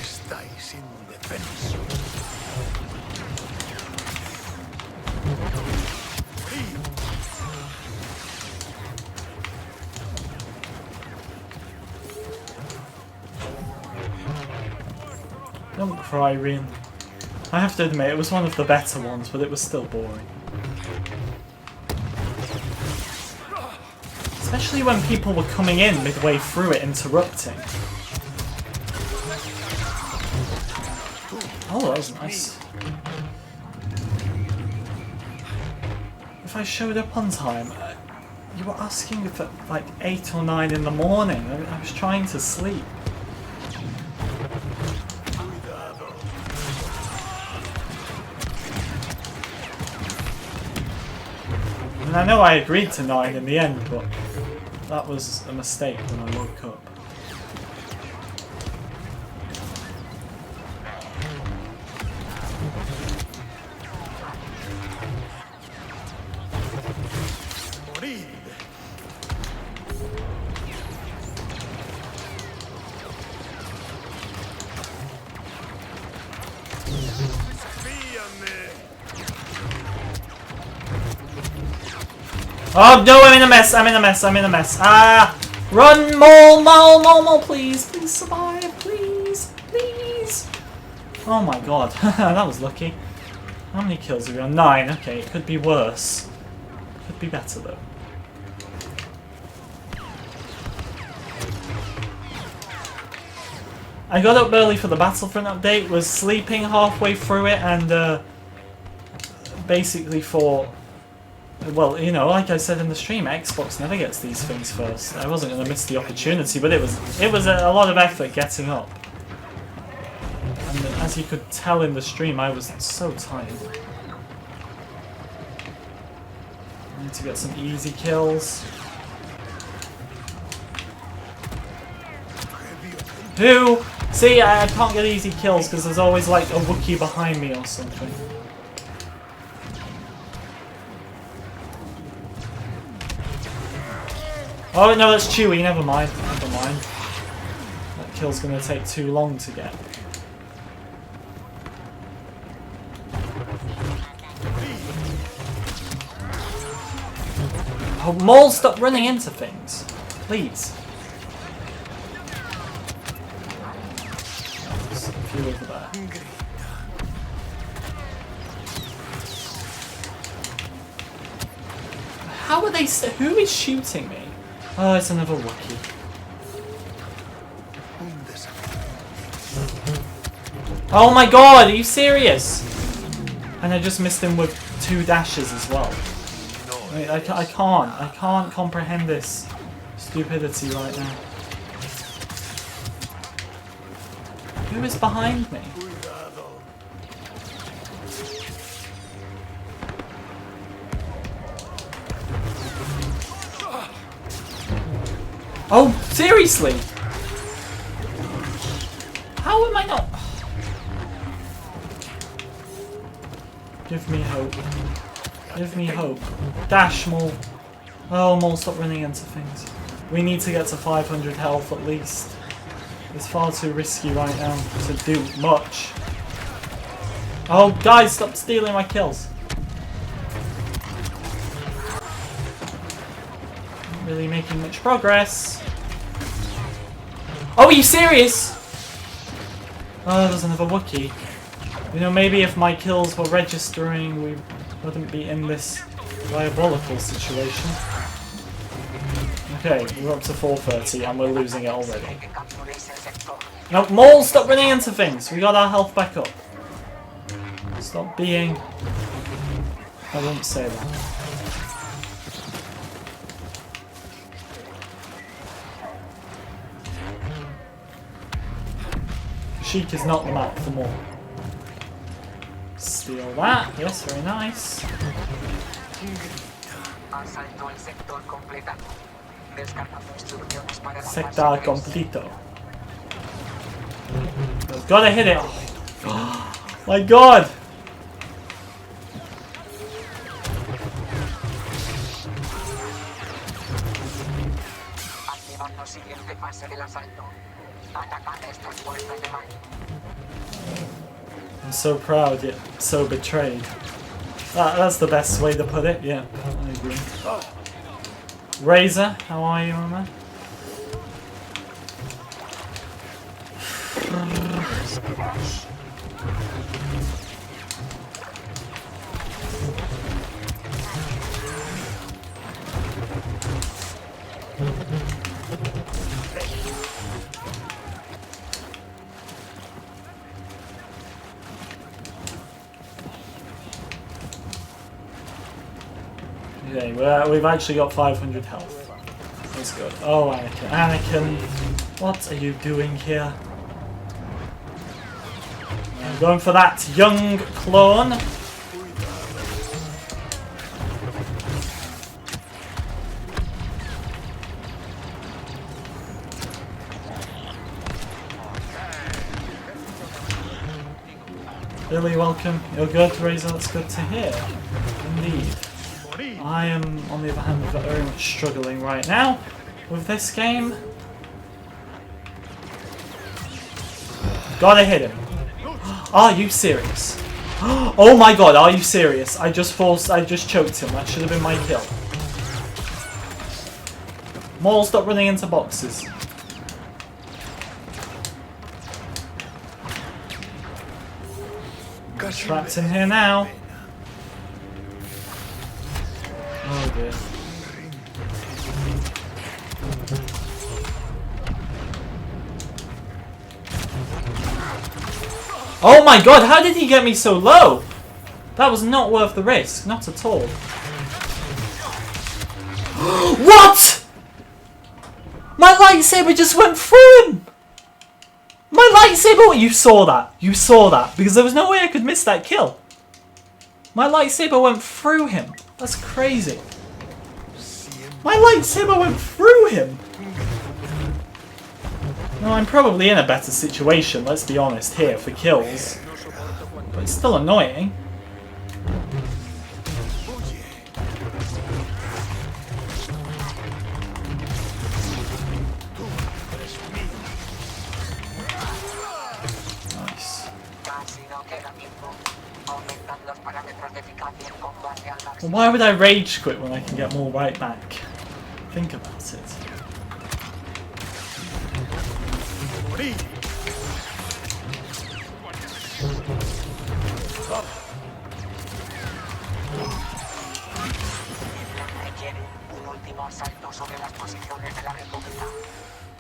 Estáis indefensos. Don't cry, Rian. I have to admit, it was one of the better ones, but it was still boring. Especially when people were coming in midway through it, interrupting. Oh, that was nice. If I showed up on time, you were asking for like 8 or 9 in the morning. I was trying to sleep. And I know I agreed to 9 in the end, but that was a mistake when I woke up. Morid. Fíame. Oh no, I'm in a mess, I'm in a mess, I'm in a mess. Ah! Run, mole, please. Please survive, please, please. Oh my god, that was lucky. How many kills have we on? 9, okay, it could be worse. Could be better though. I got up early for the Battlefront update, was sleeping halfway through it, and basically thought, well, you know, like I said in the stream, Xbox never gets these things first. I wasn't going to miss the opportunity, but it was a lot of effort getting up. And as you could tell in the stream, I was so tired. I need to get some easy kills. Who? See, I can't get easy kills because there's always like a Wookiee behind me or something. Oh no, that's Chewie. Never mind. Never mind. That kill's gonna take too long to get. Oh, Maul, stop running into things, please. There's a few over there. How are they? Who is shooting me? Oh, it's another Wookiee. Oh my god, are you serious? And I just missed him with 2 dashes as well. I can't comprehend this stupidity right now. Who is behind me? Oh, seriously? How am I not? Give me hope. Give me hope. Dash, Maul. Oh, Maul, stop running into things. We need to get to 500 health at least. It's far too risky right now to do much. Oh, guys, stop stealing my kills. Not really making much progress. Oh, are you serious? Oh, there's another Wookiee. You know, maybe if my kills were registering, we wouldn't be in this diabolical situation. Okay, we're up to 430 and we're losing it already. No, Maul, stop running into things. We got our health back up. Stop being... I won't say that. Sheik is not the map for Maul. Steal that. Yes, very nice. Sector completo. I've gotta hit it. Oh, my god! I'm so proud yet so betrayed. That's the best way to put it, yeah, I agree. Razor, how are you, my man? Okay, we've actually got 500 health. That's good. Oh, Anakin. Anakin, what are you doing here? I'm going for that young clone. Billy, welcome. You're good, Razor. That's good to hear. Indeed. I am, on the other hand, very much struggling right now with this game. Gotta hit him. Are you serious? Oh my god, are you serious? I just choked him. That should have been my kill. Maul, stop running into boxes. Trapped in here now. Oh dear. Oh my god, how did he get me so low? That was not worth the risk, not at all. What?! My lightsaber just went through him! My lightsaber! You saw that. You saw that. Because there was no way I could miss that kill. My lightsaber went through him. That's crazy. My lightsaber went through him! No, I'm probably in a better situation, let's be honest, here for kills. But it's still annoying. Well, why would I rage quit when I can get more right back? Think about it. Morir. Requiere un último asalto sobre las posiciones de la República.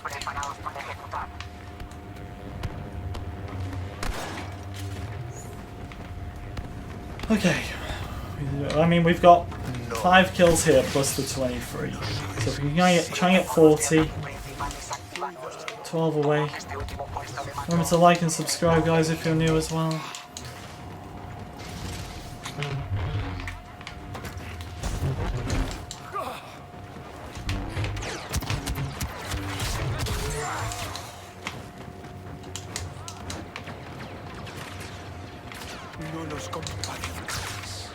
Preparados para ejecutar. Okay. I mean, we've got 5 kills here plus the 23. So if we can try and get 40. 12 away. Remember to like and subscribe, guys, if you're new as well. No nos compadezcas.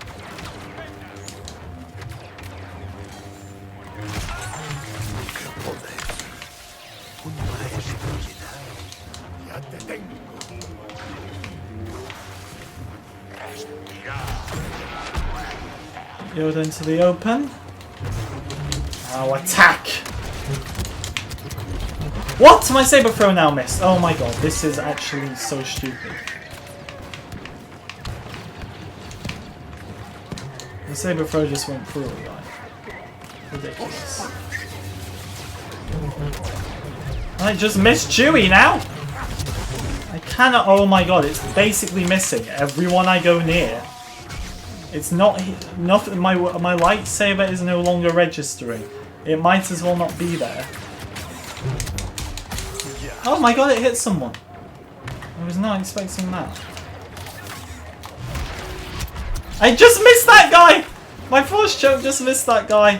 ¡Qué poder! Un maestro Jedi. Ya te tengo. Yoda into the open. Now attack! What? My saber throw now missed. Oh my god, this is actually so stupid. The saber throw just went through a guy. Ridiculous. I just missed Chewie now! I cannot. Oh my god, it's basically missing everyone I go near. It's not. Nothing. My lightsaber is no longer registering. It might as well not be there. Oh my god, it hit someone. I was not expecting that. I just missed that guy! My force choke just missed that guy.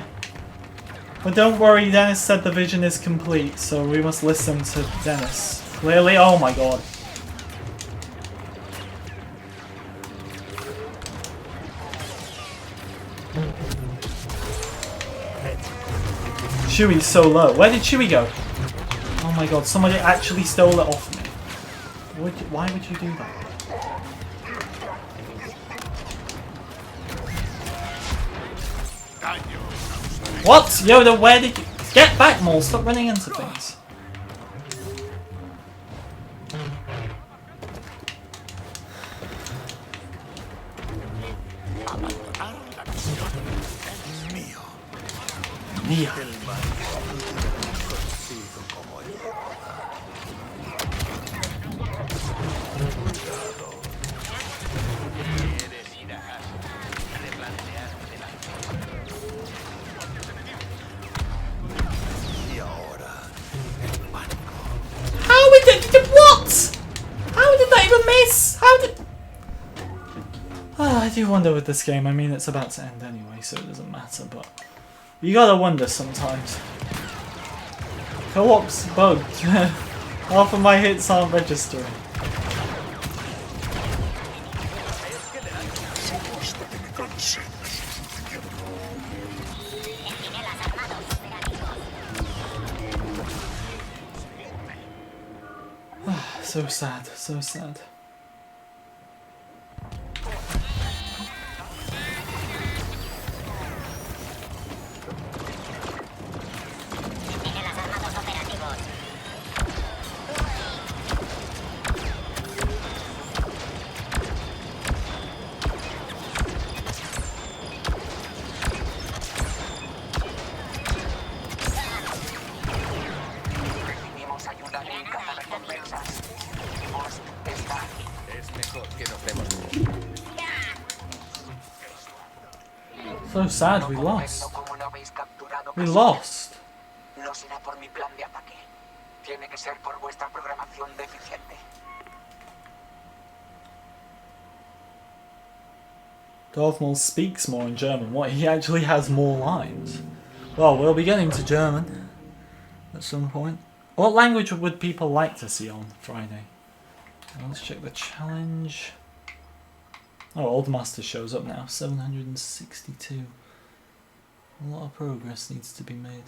But don't worry, Dennis said the vision is complete, so we must listen to Dennis. Clearly, oh my god. Chewie's so low. Where did Chewie go? Oh my god, somebody actually stole it off me. Why would you do that? What? Yoda, where did you... Get back, Maul. Stop running into things. Mía. What? How did that even miss? How did... I do wonder with this game. I mean, it's about to end anyway, so it doesn't matter, but... You gotta wonder sometimes. Co-op's bugged. Half of my hits aren't registering. So sad, so sad. So sad, we lost. We lost. No será por mi plan de ataque. Tiene que ser por vuestra programación deficiente. Darth Maul speaks more in German. What? He actually has more lines. Well, we'll be getting to German at some point. What language would people like to see on Friday? Let's check the challenge. Oh, Old Master shows up now. 762. A lot of progress needs to be made.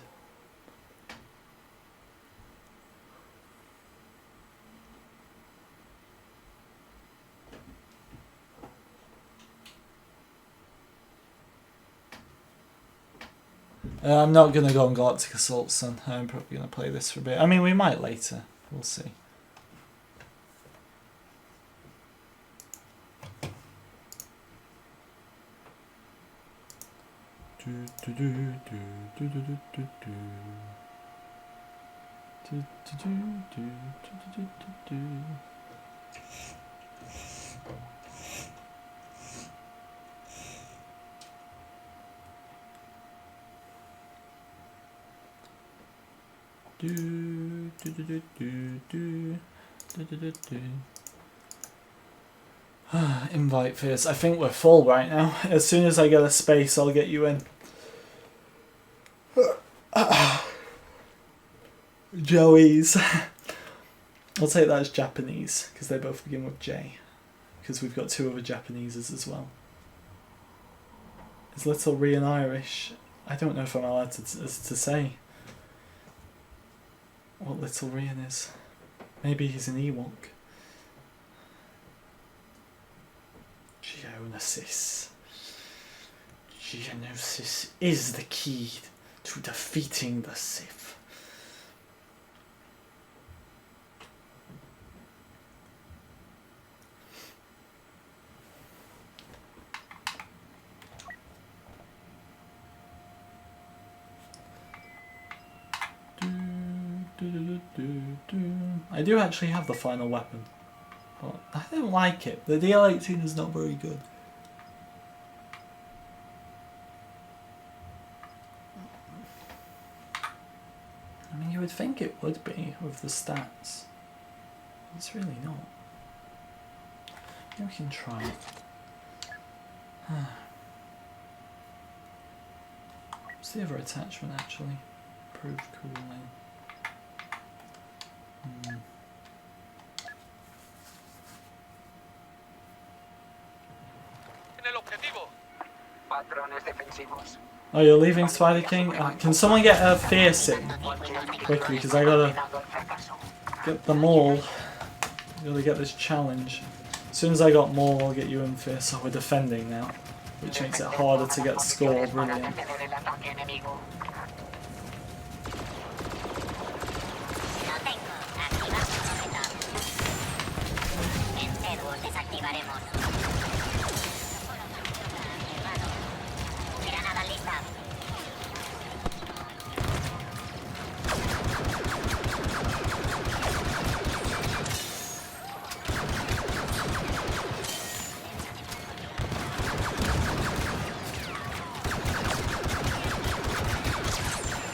I'm not going to go on Galactic Assault, son. I'm probably going to play this for a bit. I mean, we might later. We'll see. Invite first. I think we're full right now. As soon as I get a space, I'll get you in. Joey's. I'll take that as Japanese because they both begin with J. Because we've got two other Japaneses as well. Is Little Rian Irish? I don't know if I'm allowed to say what Little Rian is. Maybe he's an Ewok. Geonosis. Geonosis is the key to defeating the Sith. I do actually have the final weapon, but I don't like it. The DL-18 is not very good. I mean, you would think it would be with the stats. It's really not. Maybe we can try it. What's the other attachment actually? Improved cooling. Patrones defensivos. Oh, you're leaving Spider King? Can someone get a Fearsing quickly? Because I gotta get them all. Gotta get this challenge. As soon as I got more, I'll get you in Fierce. So we're defending now, which makes it harder to get score. Brilliant.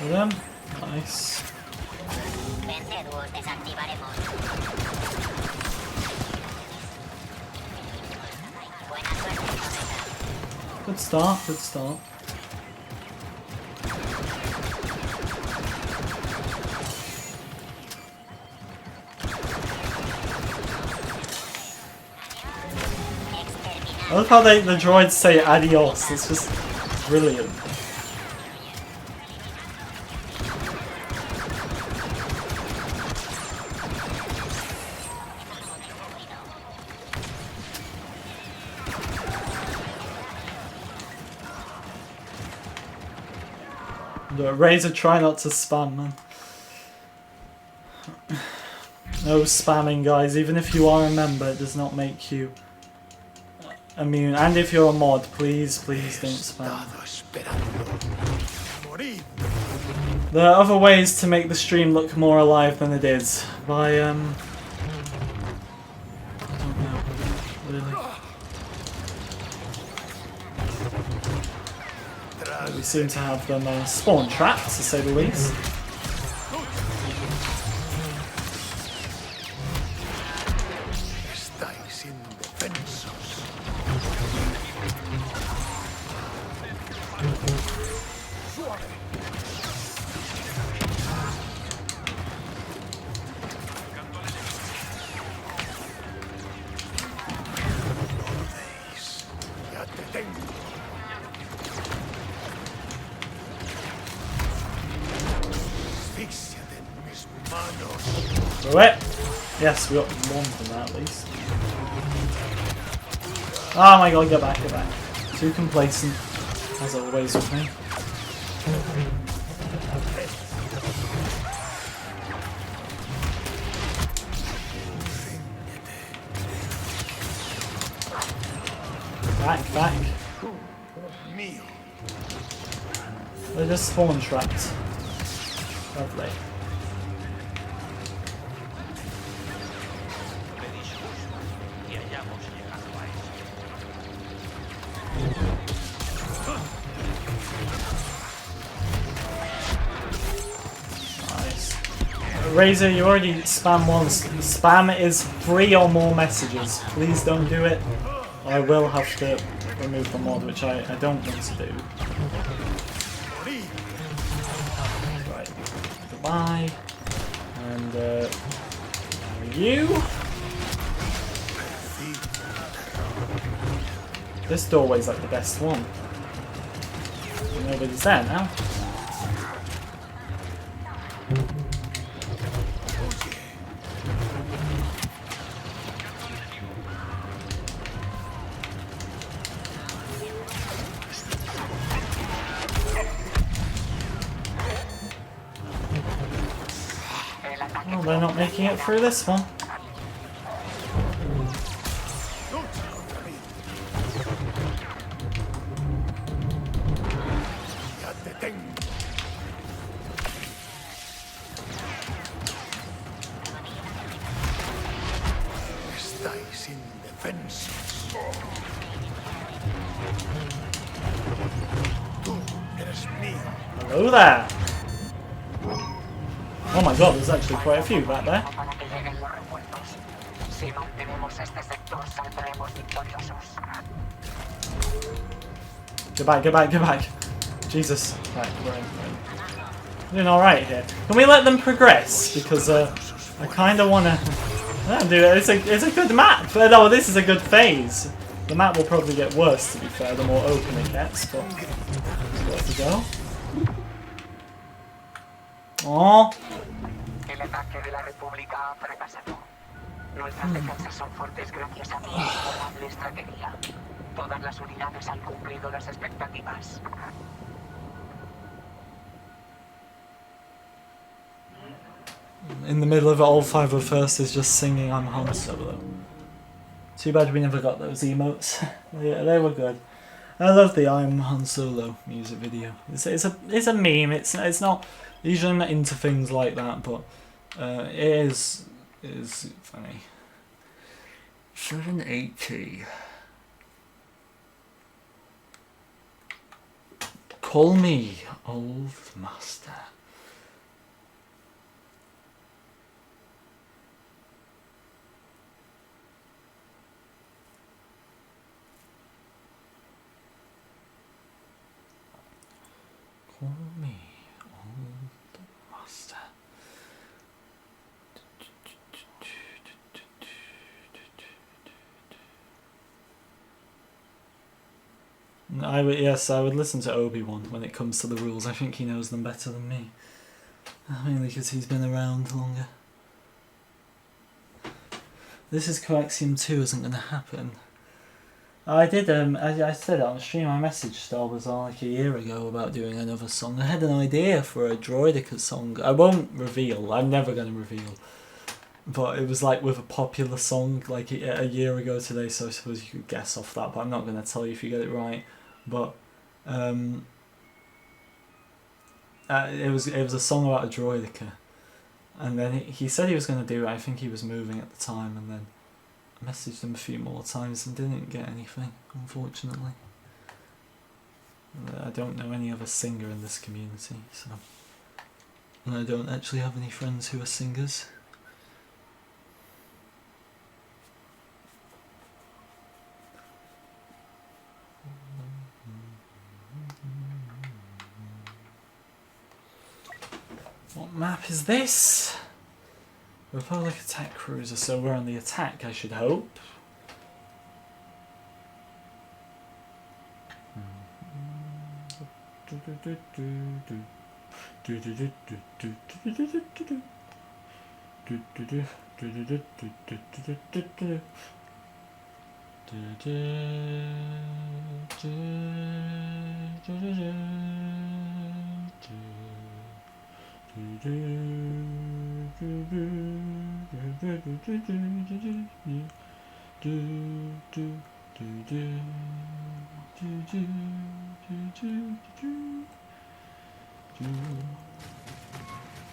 Them. Nice. Good start, good start. I love how the droids say adios, it's just brilliant. Razor, try not to spam, man. No spamming, guys. Even if you are a member, it does not make you immune. And if you're a mod, please don't spam. There are other ways to make the stream look more alive than it is. By, I don't know, really. We seem to have them spawn trapped, to say the least. Yes, we got one from that at least. Oh my god, get back, get back. Too complacent, as always with me. Back. Mío. They just spawn trapped. Lovely. Me disgusta que hayamos llegado a eso. Nice. Razor, you already spam once. Spam is 3 or more messages. Please don't do it. I will have to remove the mod, which I don't want to do. Right. Goodbye. And you. This doorway's like the best one. Nobody's there now. Oh, they're not making it through this one. Ya te tengo. Estáis indefensos. Tú eres mío. Hello there. Oh my god, there's actually quite a few back there. Para que lleguen los refuerzos. Si mantenemos este sector, saldremos victoriosos. Get back. Jesus. Right, we're in. Doing alright here. Can we let them progress? Because I kind of want to... It's a good map. No, this is a good phase. The map will probably get worse, to be fair, the more open it gets, but... Let's to go. Oh. El ataque de la República ha fracasado. Nuestras defensas son fuertes gracias a mi imparable estrategia. Todas las unidades han cumplido las expectativas. In the middle of it, all 501st is just singing I'm Han Solo. Too bad we never got those emotes. Yeah, they were good. I love the I'm Han Solo music video. It's a meme. It's not. Usually I'm not into things like that, but it is funny. 780. Call me old master. Call me old master. I would listen to Obi-Wan when it comes to the rules. I think he knows them better than me. Mainly because he's been around longer. This is Coaxium 2 isn't going to happen. I did, I said it on stream, I messaged Star Wars like a year ago about doing another song. I had an idea for a Droideka song. I won't reveal, I'm never going to reveal. But it was like with a popular song like a year ago today, so I suppose you could guess off that, but I'm not going to tell you if you get it right. But it was a song about a Droideka. And then he said he was going to do it, I think he was moving at the time, and then I messaged him a few more times and didn't get anything, unfortunately. I don't know any other singer in this community, so... And I don't actually have any friends who are singers. What map is this? Republic attack cruiser, so we're on the attack, I should hope.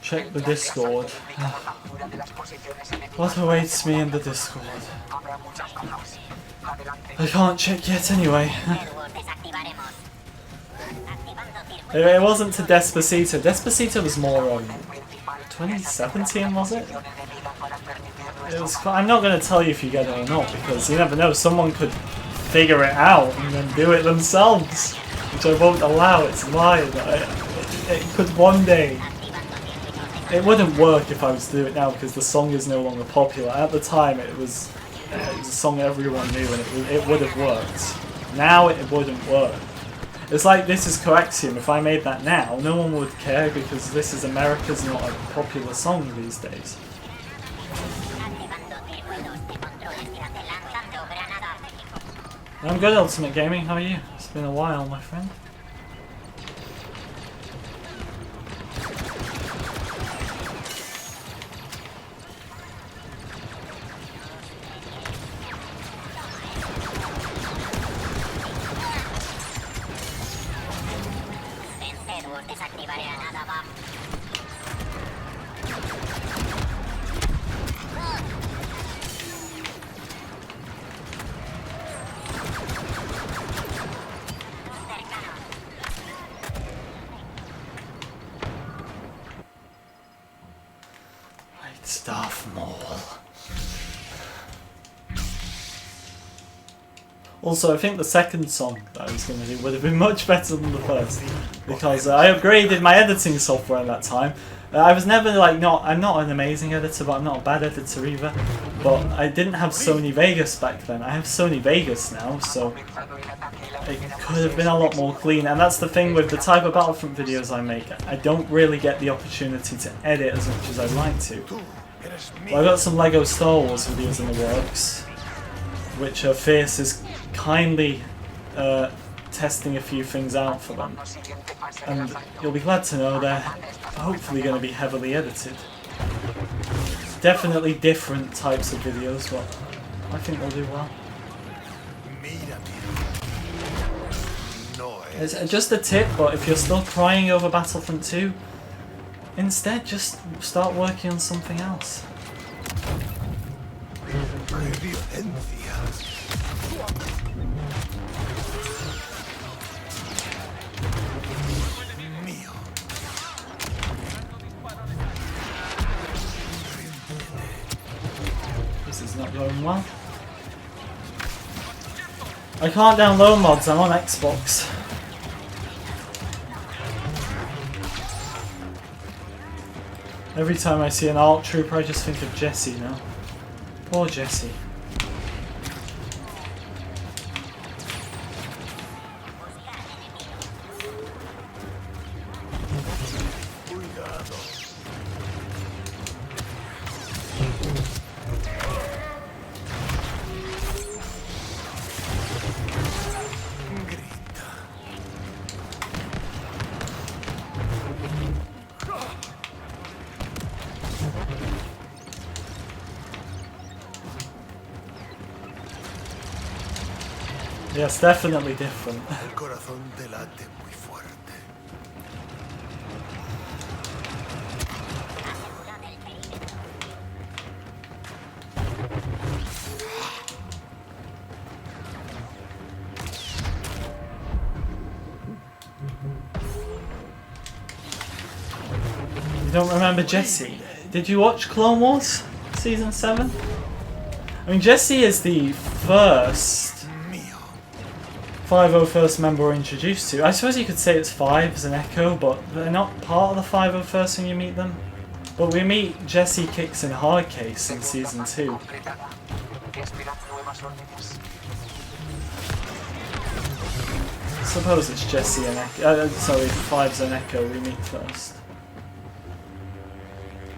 Check the Discord. What awaits me in the Discord? I can't check yet anyway. It wasn't to Despacito. Despacito was more 2017, was it? It was. I'm not going to tell you if you get it or not, because you never know. Someone could figure it out and then do it themselves, which I won't allow. It's mine. It could one day. It wouldn't work if I was to do it now, because the song is no longer popular. At the time, it was a song everyone knew, and it would have worked. Now it wouldn't work. It's like This Is Coaxium. If I made that now, no one would care, because This Is America's not a popular song these days. I'm good, Ultimate Gaming. How are you? It's been a while, my friend. Staff Mall. Also, I think the second song that I was going to do would have been much better than the first, because I upgraded my editing software at that time. I was never like I'm not an amazing editor, but I'm not a bad editor either. But I didn't have Sony Vegas back then. I have Sony Vegas now, so it could have been a lot more clean. And that's the thing with the type of Battlefront videos I make. I don't really get the opportunity to edit as much as I'd like to. But I've got some Lego Star Wars videos in the works, which Fierce is kindly testing a few things out for them. And you'll be glad to know they're hopefully going to be heavily edited. Definitely different types of videos, but I think they'll do well. It's just a tip, but if you're still crying over Battlefront 2, instead just start working on something else. This is not going well. I can't download mods, I'm on Xbox. Every time I see an ARC Trooper, I just think of Jesse now. Poor Jesse. Yes, definitely different. El corazón te late muy fuerte. You don't remember Jesse? Did you watch Clone Wars Season 7? I mean, Jesse is the first 501st member we're introduced to. I suppose you could say it's 5 as an echo, but they're not part of the 501st when you meet them. But we meet Jesse Kicks in Hardcase in Season 2. I suppose it's Jesse and Echo. Sorry, 5's an echo we meet first.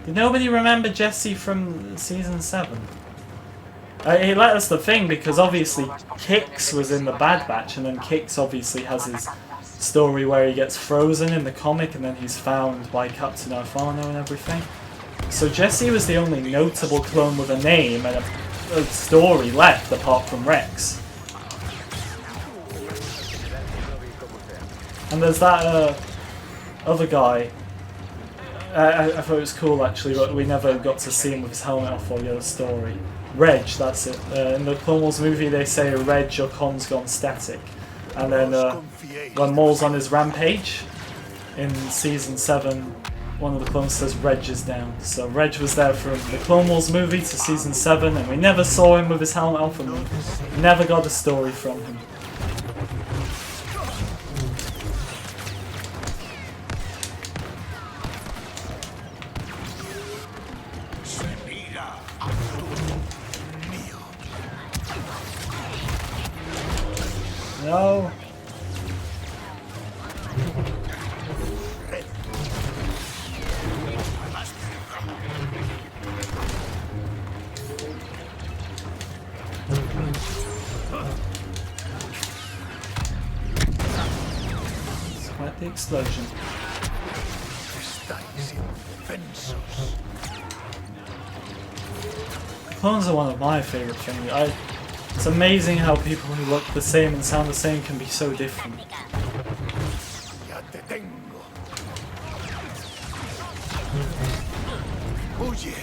Did nobody remember Jesse from Season 7? He let us the thing because obviously Kix was in the Bad Batch, and then Kix obviously has his story where he gets frozen in the comic and then he's found by Captain Alfano and everything. So Jesse was the only notable clone with a name and a story left apart from Rex. And there's that other guy. I thought it was cool actually, but we never got to see him with his helmet off or the story. Reg, that's it. In the Clone Wars movie they say Reg or Con's gone static. And then when Maul's on his rampage in season 7, one of the clones says Reg is down. So Reg was there from the Clone Wars movie to season 7 and we never saw him with his helmet off and we never got a story from him. No. It's quite the explosion. Clones are one of my favourite things. It's amazing how people who look the same and sound the same can be so different. Ya te tengo. Huye.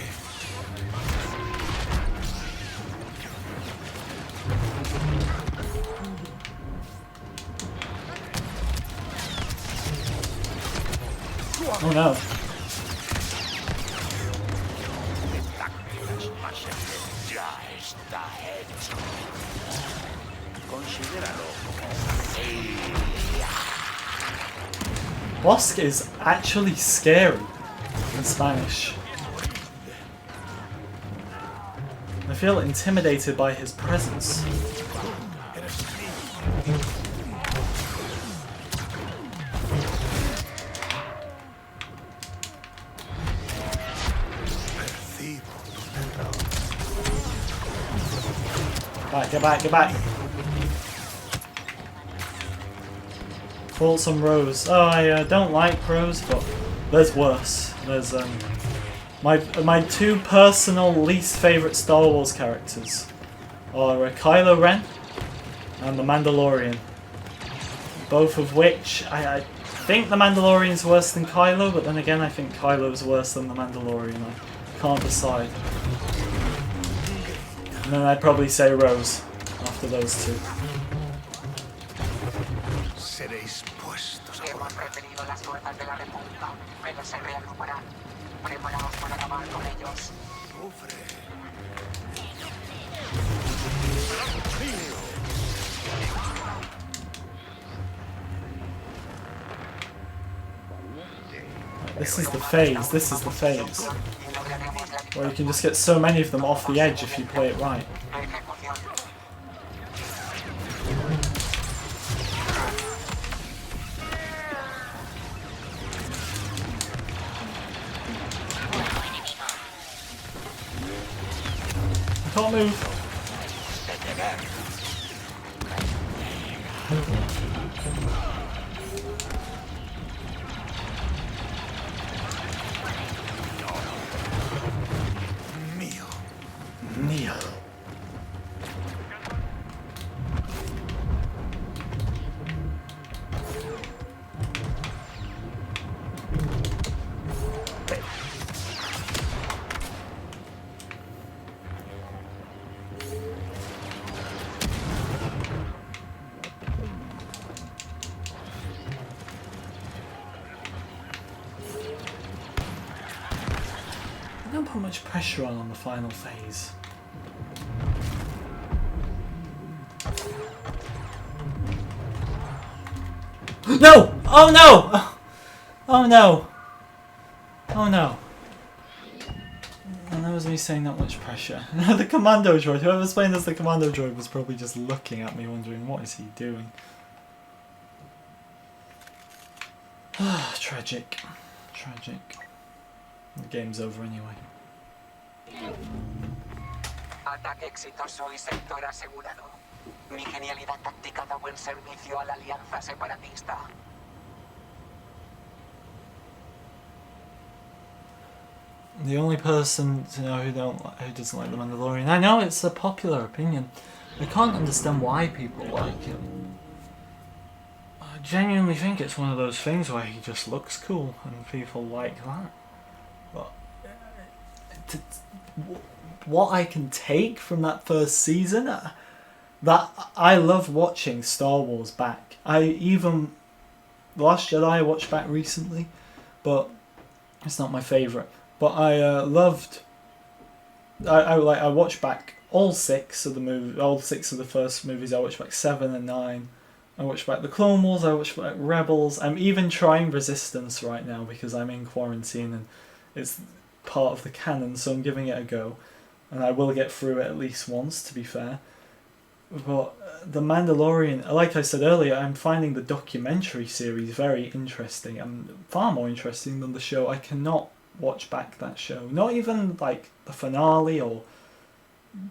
Oh no. Ya está hecho. Considéralo. Bosk is actually scary in Spanish. I feel intimidated by his presence. Get back, get back. Call some Rose. Oh, I don't like Rose, but there's worse. There's my two personal least favourite Star Wars characters are Kylo Ren and the Mandalorian. Both of which I think the Mandalorian's worse than Kylo, but then again I think Kylo's worse than the Mandalorian. I can't decide. And then I'd probably say Rose after those two. Seréis puestos a Hemos retenido las fuerzas de la República, pero se reagruparán. Preparaos para acabar con ellos. sufre. This is the phase, this is the phase. Where you can just get so many of them off the edge if you play it right. I can't move. Neo. I don't put much pressure on the final phase. No! Oh no! Oh no! Oh no. And that was me saying not much pressure. The commando droid, whoever's playing as the commando droid was probably just looking at me wondering what is he doing. Tragic. Tragic. The game's over anyway. Ataque exitoso y sector asegurado. Mi genialidad táctica da buen servicio a la alianza separatista. The only person to know who doesn't like the Mandalorian. I know it's a popular opinion. I can't understand why people like him. I genuinely think it's one of those things where he just looks cool and people like that. But what I can take from that first season, that I love watching Star Wars back. The Last Jedi I watched back recently, but it's not my favourite. But I loved. I watched back all six of the first movies. I watched back 7 and 9. I watched back the Clone Wars. I watched back Rebels. I'm even trying Resistance right now because I'm in quarantine and it's part of the canon, so I'm giving it a go, and I will get through it at least once, to be fair. But The Mandalorian, like I said earlier, I'm finding the documentary series very interesting and far more interesting than the show. I cannot watch back that show. Not even like the finale or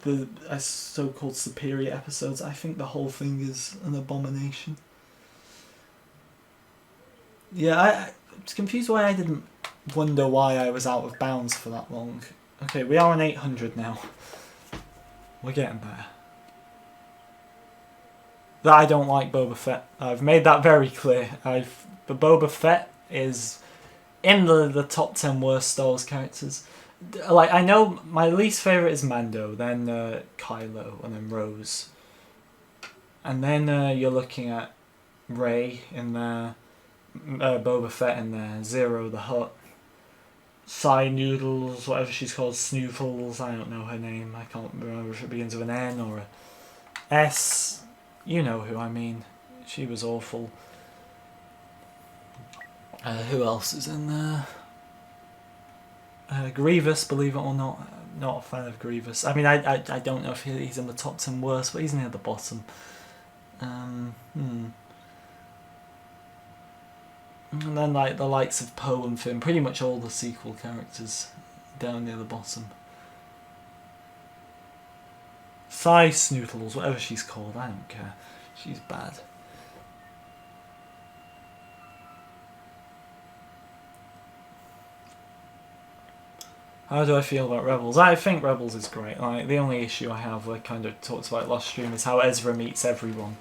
the so-called superior episodes. I think the whole thing is an abomination. Yeah, I was confused why I didn't wonder why I was out of bounds for that long. Okay, we are on 800 now. We're getting there. That I don't like Boba Fett. I've made that very clear. The Boba Fett is in the top 10 worst Star Wars characters. Like, I know my least favourite is Mando, then Kylo, and then Rose. And then you're looking at Rey in there, Boba Fett in there, Zero the Hutt, Psy Noodles, whatever she's called, Snoofles, I don't know her name, I can't remember if it begins with an N or a S. You know who I mean. She was awful. Who else is in there? Grievous, believe it or not. Not a fan of Grievous. I mean, I don't know if he's in the top 10 worst, but he's near the bottom. And then like the likes of Poe and Finn, pretty much all the sequel characters down near the bottom. Psy Snootles, whatever she's called, I don't care. She's bad. How do I feel about Rebels? I think Rebels is great. Like, the only issue I have, I kind of talked about last stream, is how Ezra meets everyone.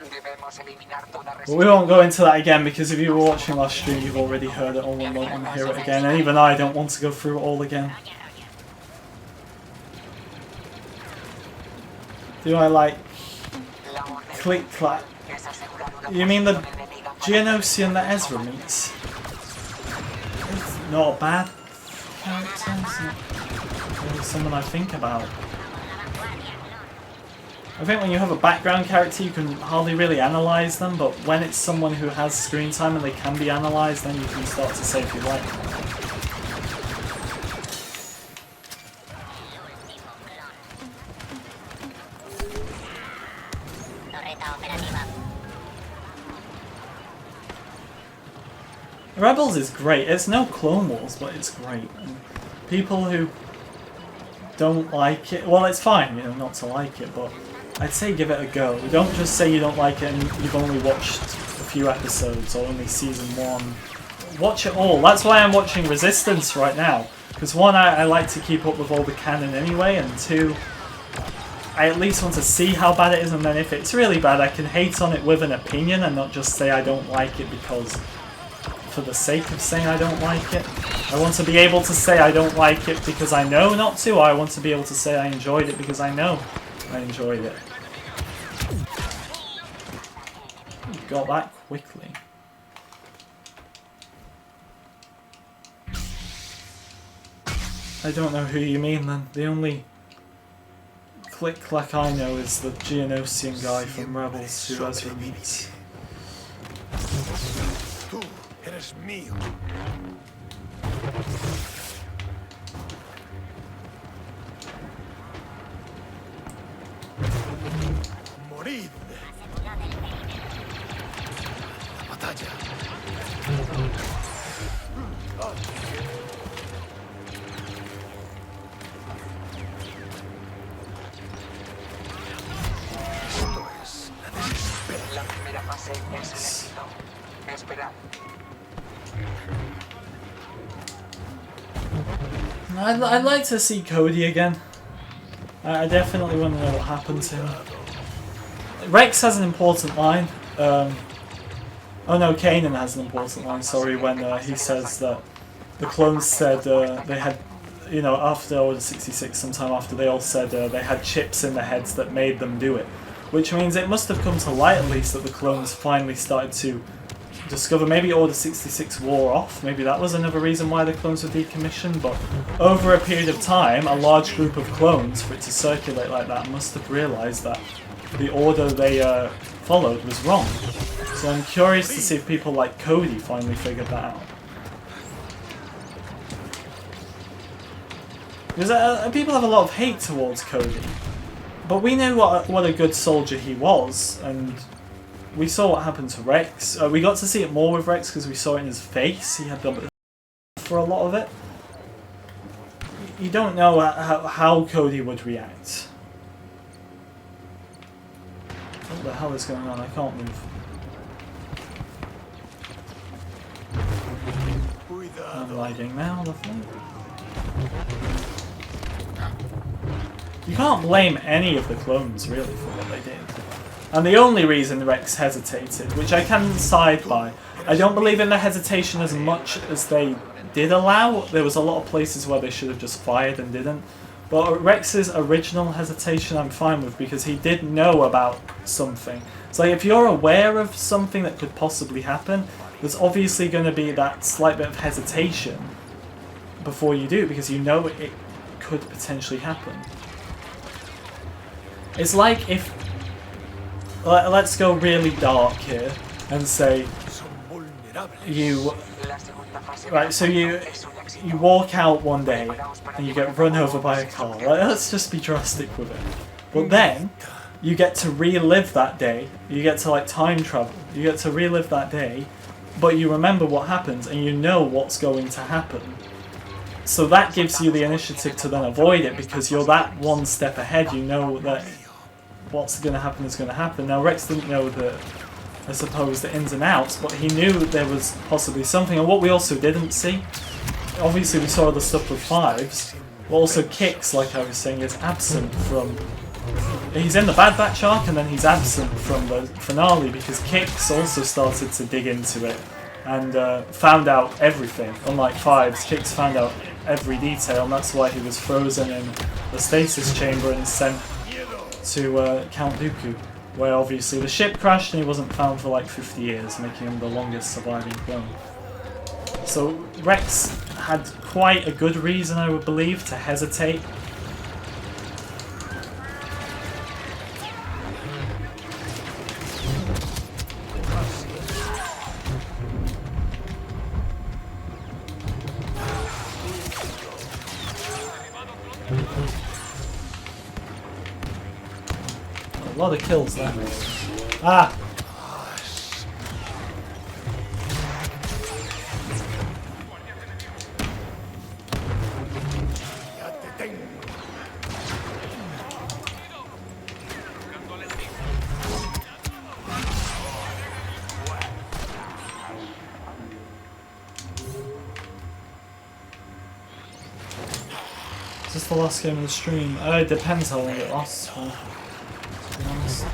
But we won't go into that again, because if you were watching last stream, you've already heard it all and won't want to hear it again. And even I don't want to go through it all again. Do I like click clack? You mean the Geonosian that Ezra meets? It's not a bad character. It's not really someone I think about. I think when you have a background character, you can hardly really analyse them, but when it's someone who has screen time and they can be analysed, then you can start to say if you like them. Rebels is great. It's no Clone Wars, but it's great. And people who don't like it, well, it's fine, you know, not to like it, but I'd say give it a go. Don't just say you don't like it and you've only watched a few episodes or only season 1. Watch it all. That's why I'm watching Resistance right now. Because 1, I like to keep up with all the canon anyway, and 2, I at least want to see how bad it is, and then if it's really bad, I can hate on it with an opinion and not just say I don't like it because for the sake of saying I don't like it. I want to be able to say I don't like it because I know not to, or I want to be able to say I enjoyed it because I know I enjoyed it. Got that quickly. I don't know who you mean then. The only click-clack I know is the Geonosian guy from Rebels who Ezra meets. Tú eres mío. Morid. Batalla. Esto es la desesperación. La primera fase es el éxito. Esperad. I'd like to see Cody again. I definitely want to know what happened to him. Rex has an important line. Oh no, Kanan has an important line, sorry, when he says that the clones said they had, you know, after Order 66, sometime after, they all said they had chips in their heads that made them do it. Which means it must have come to light at least that the clones finally started to discover, maybe Order 66 wore off, maybe that was another reason why the clones were decommissioned, but over a period of time, a large group of clones, for it to circulate like that, must have realised that the order they followed was wrong. So I'm curious to see if people like Cody finally figured that out. Because people have a lot of hate towards Cody, but we know what a good soldier he was, and we saw what happened to Rex. We got to see it more with Rex because we saw it in his face. He had the for a lot of it. You don't know how Cody would react. What the hell is going on? I can't move. I'm lagging now, lovely. You can't blame any of the clones really for what they did. And the only reason Rex hesitated, which I can side by, I don't believe in the hesitation as much as they did allow. There was a lot of places where they should have just fired and didn't. But Rex's original hesitation I'm fine with, because he did know about something. So if you're aware of something that could possibly happen, there's obviously going to be that slight bit of hesitation before you do it, because you know it could potentially happen. It's like if... Let's go really dark here and say you... Right, so you walk out one day and you get run over by a car. Let's just be drastic with it. But then you get to relive that day. You get to like time travel. You get to relive that day, but you remember what happens and you know what's going to happen. So that gives you the initiative to then avoid it, because you're that one step ahead. You know that what's going to happen is going to happen. Now Rex didn't know the, I suppose, the ins and outs, but he knew that there was possibly something. And what we also didn't see, obviously we saw the stuff with Fives, but also Kix, like I was saying, is absent from... He's in the Bad Batch arc and then he's absent from the finale, because Kix also started to dig into it and found out everything. Unlike Fives, Kix found out every detail, and that's why he was frozen in the stasis chamber and sent to Count Dooku, where obviously the ship crashed and he wasn't found for like 50 years, making him the longest surviving clone. So Rex had quite a good reason, I would believe, to hesitate. A lot of kills there. Ah! Is this the last game of the stream? It depends how long it lasts for. To be honest.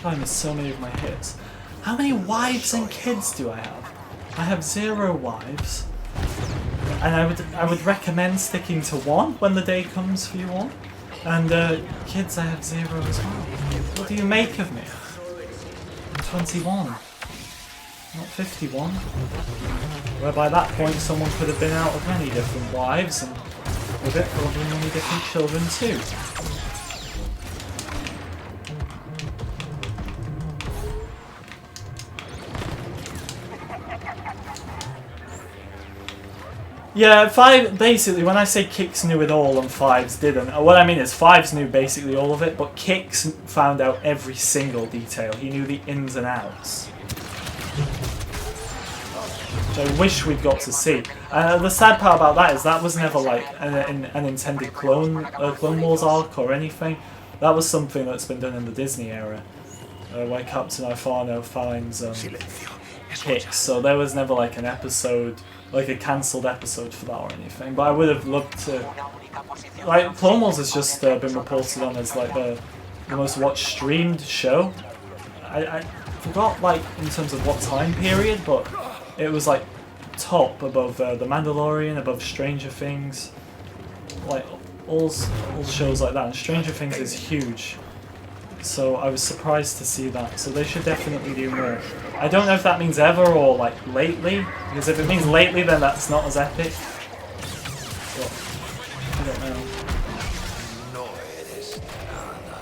I missed so many of my hits. How many wives and kids do I have? I have 0 wives, and I would recommend sticking to 1 when the day comes for you all. And kids, I have 0 as well. What do you make of me? I'm 21, not 51. Where by that point someone could have been out of many different wives, and with it probably many different children too. Yeah, 5, basically, when I say Kix knew it all and 5s didn't, what I mean is 5s knew basically all of it, but Kix found out every single detail. He knew the ins and outs. Which I wish we'd got to see. The sad part about that is that was never like an intended Clone Wars arc or anything. That was something that's been done in the Disney era, where Captain Ifano finds Kix. So there was never like an episode, like a cancelled episode for that or anything. But I would have loved to. Like Clone Wars has just been reported on as like the most watched streamed show. I forgot like in terms of what time period, but it was like top above The Mandalorian, above Stranger Things, like all shows like that. And Stranger Things is huge, so I was surprised to see that. So they should definitely do more. I don't know if that means ever or like lately, because if it means lately, then that's not as epic. But I don't know. No eres nada.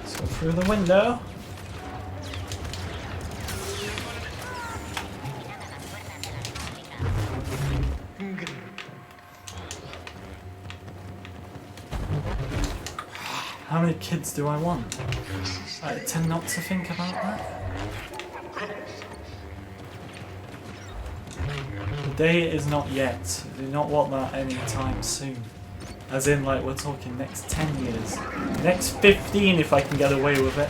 So through the window. How many kids do I want? I tend not to think about that. The day is not yet. I do not want that anytime soon. As in, like, we're talking next 10 years. Next 15 if I can get away with it.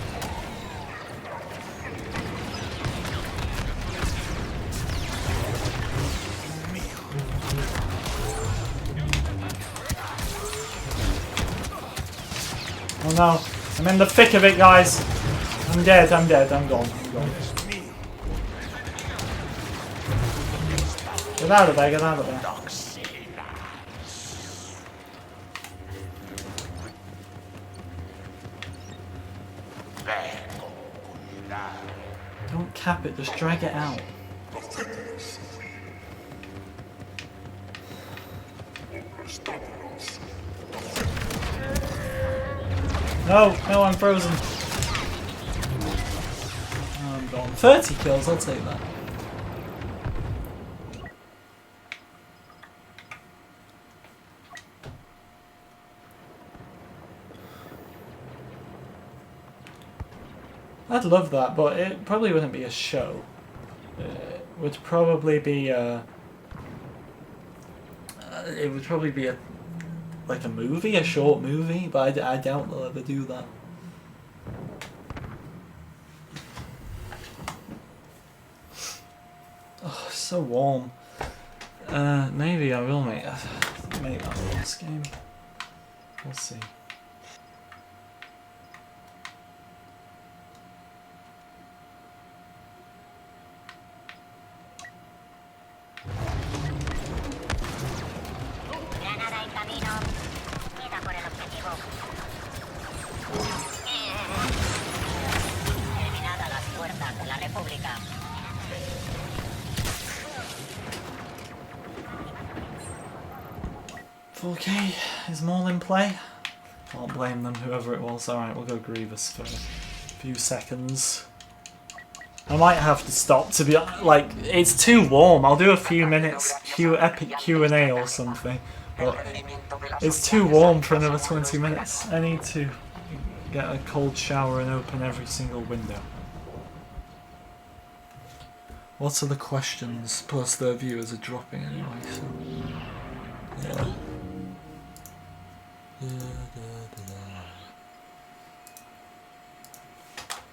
Oh no, I'm in the thick of it, guys. I'm dead, I'm gone. Get out of there, get out of there. Don't cap it, just drag it out. No, no, I'm frozen. Oh, I'm gone. 30 kills, I'll take that. I'd love that, but it probably wouldn't be a show. It would probably be a like a movie, a short movie, but I doubt they'll ever do that. Oh, it's so warm. Maybe I will make that last game. We'll see. Granada en camino. Queda por el objetivo. Terminada las puertas de la República. Okay, is Maul in play? Can't blame them, whoever it was. Alright, we'll go Grievous for a few seconds. I might have to stop to be like, it's too warm. I'll do a few minutes epic Q&A or something, but it's too warm for another 20 minutes. I need to get a cold shower and open every single window. What are the questions? Plus the viewers are dropping anyway, so yeah.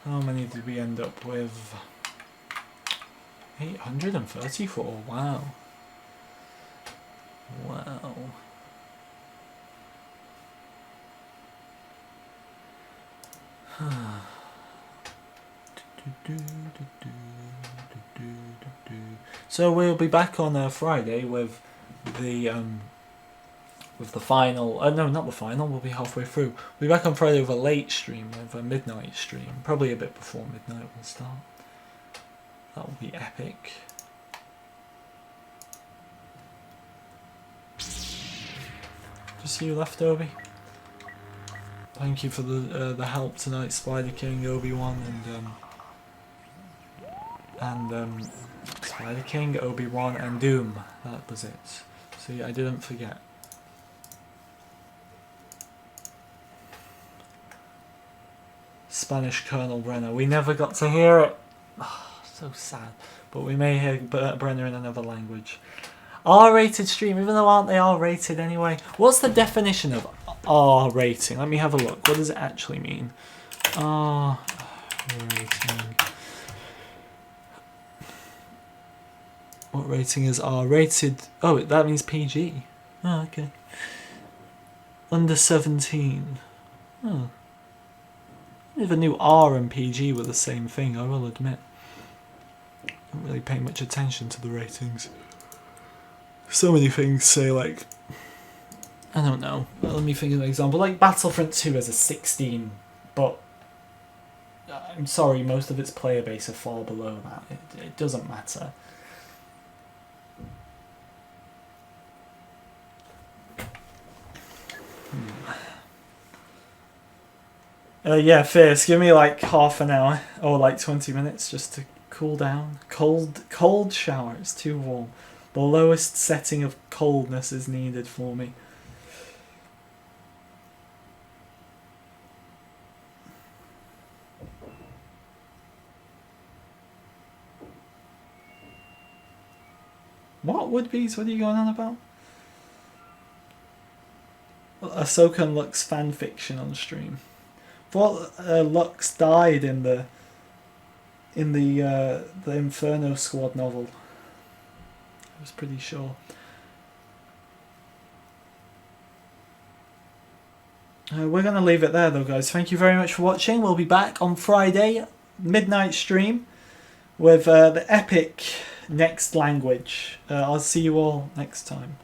How many did we end up with? 834, wow. Wow. So we'll be back on Friday with the with the final. No, not the final. We'll be halfway through. We'll be back on Friday with a late stream, with a midnight stream. Probably a bit before midnight we'll start. That will be epic. Just you left, Obi. Thank you for the help tonight, Spider King, Obi-Wan, and Spider King, Obi-Wan, and Doom. That was it. See, I didn't forget. Spanish Colonel Brenner. We never got to hear it. Oh, so sad. But we may hear Brenner in another language. R-rated stream, even though aren't they R-rated anyway? What's R rating? Let me have a look. What does it actually mean? R rating. What rating is R rated? Oh, that means PG. Oh, okay. Under 17. Oh. I never knew R and PG were the same thing, I will admit. I don't really pay much attention to the ratings. So many things say, like, I don't know. Let me think of an example. Like Battlefront 2 has a 16, but I'm sorry, most of its player base are far below that. It doesn't matter. Yeah, Fierce, give me like half an hour or like 20 minutes just to cool down. Cold shower, it's too warm. The lowest setting of coldness is needed for me. What Woodbees? What are you going on about? Ahsoka and Lux fanfiction on stream. Thought Lux died in the Inferno Squad novel. I was pretty sure. We're going to leave it there though, guys. Thank you very much for watching. We'll be back on Friday, midnight stream, with the epic next language. I'll see you all next time.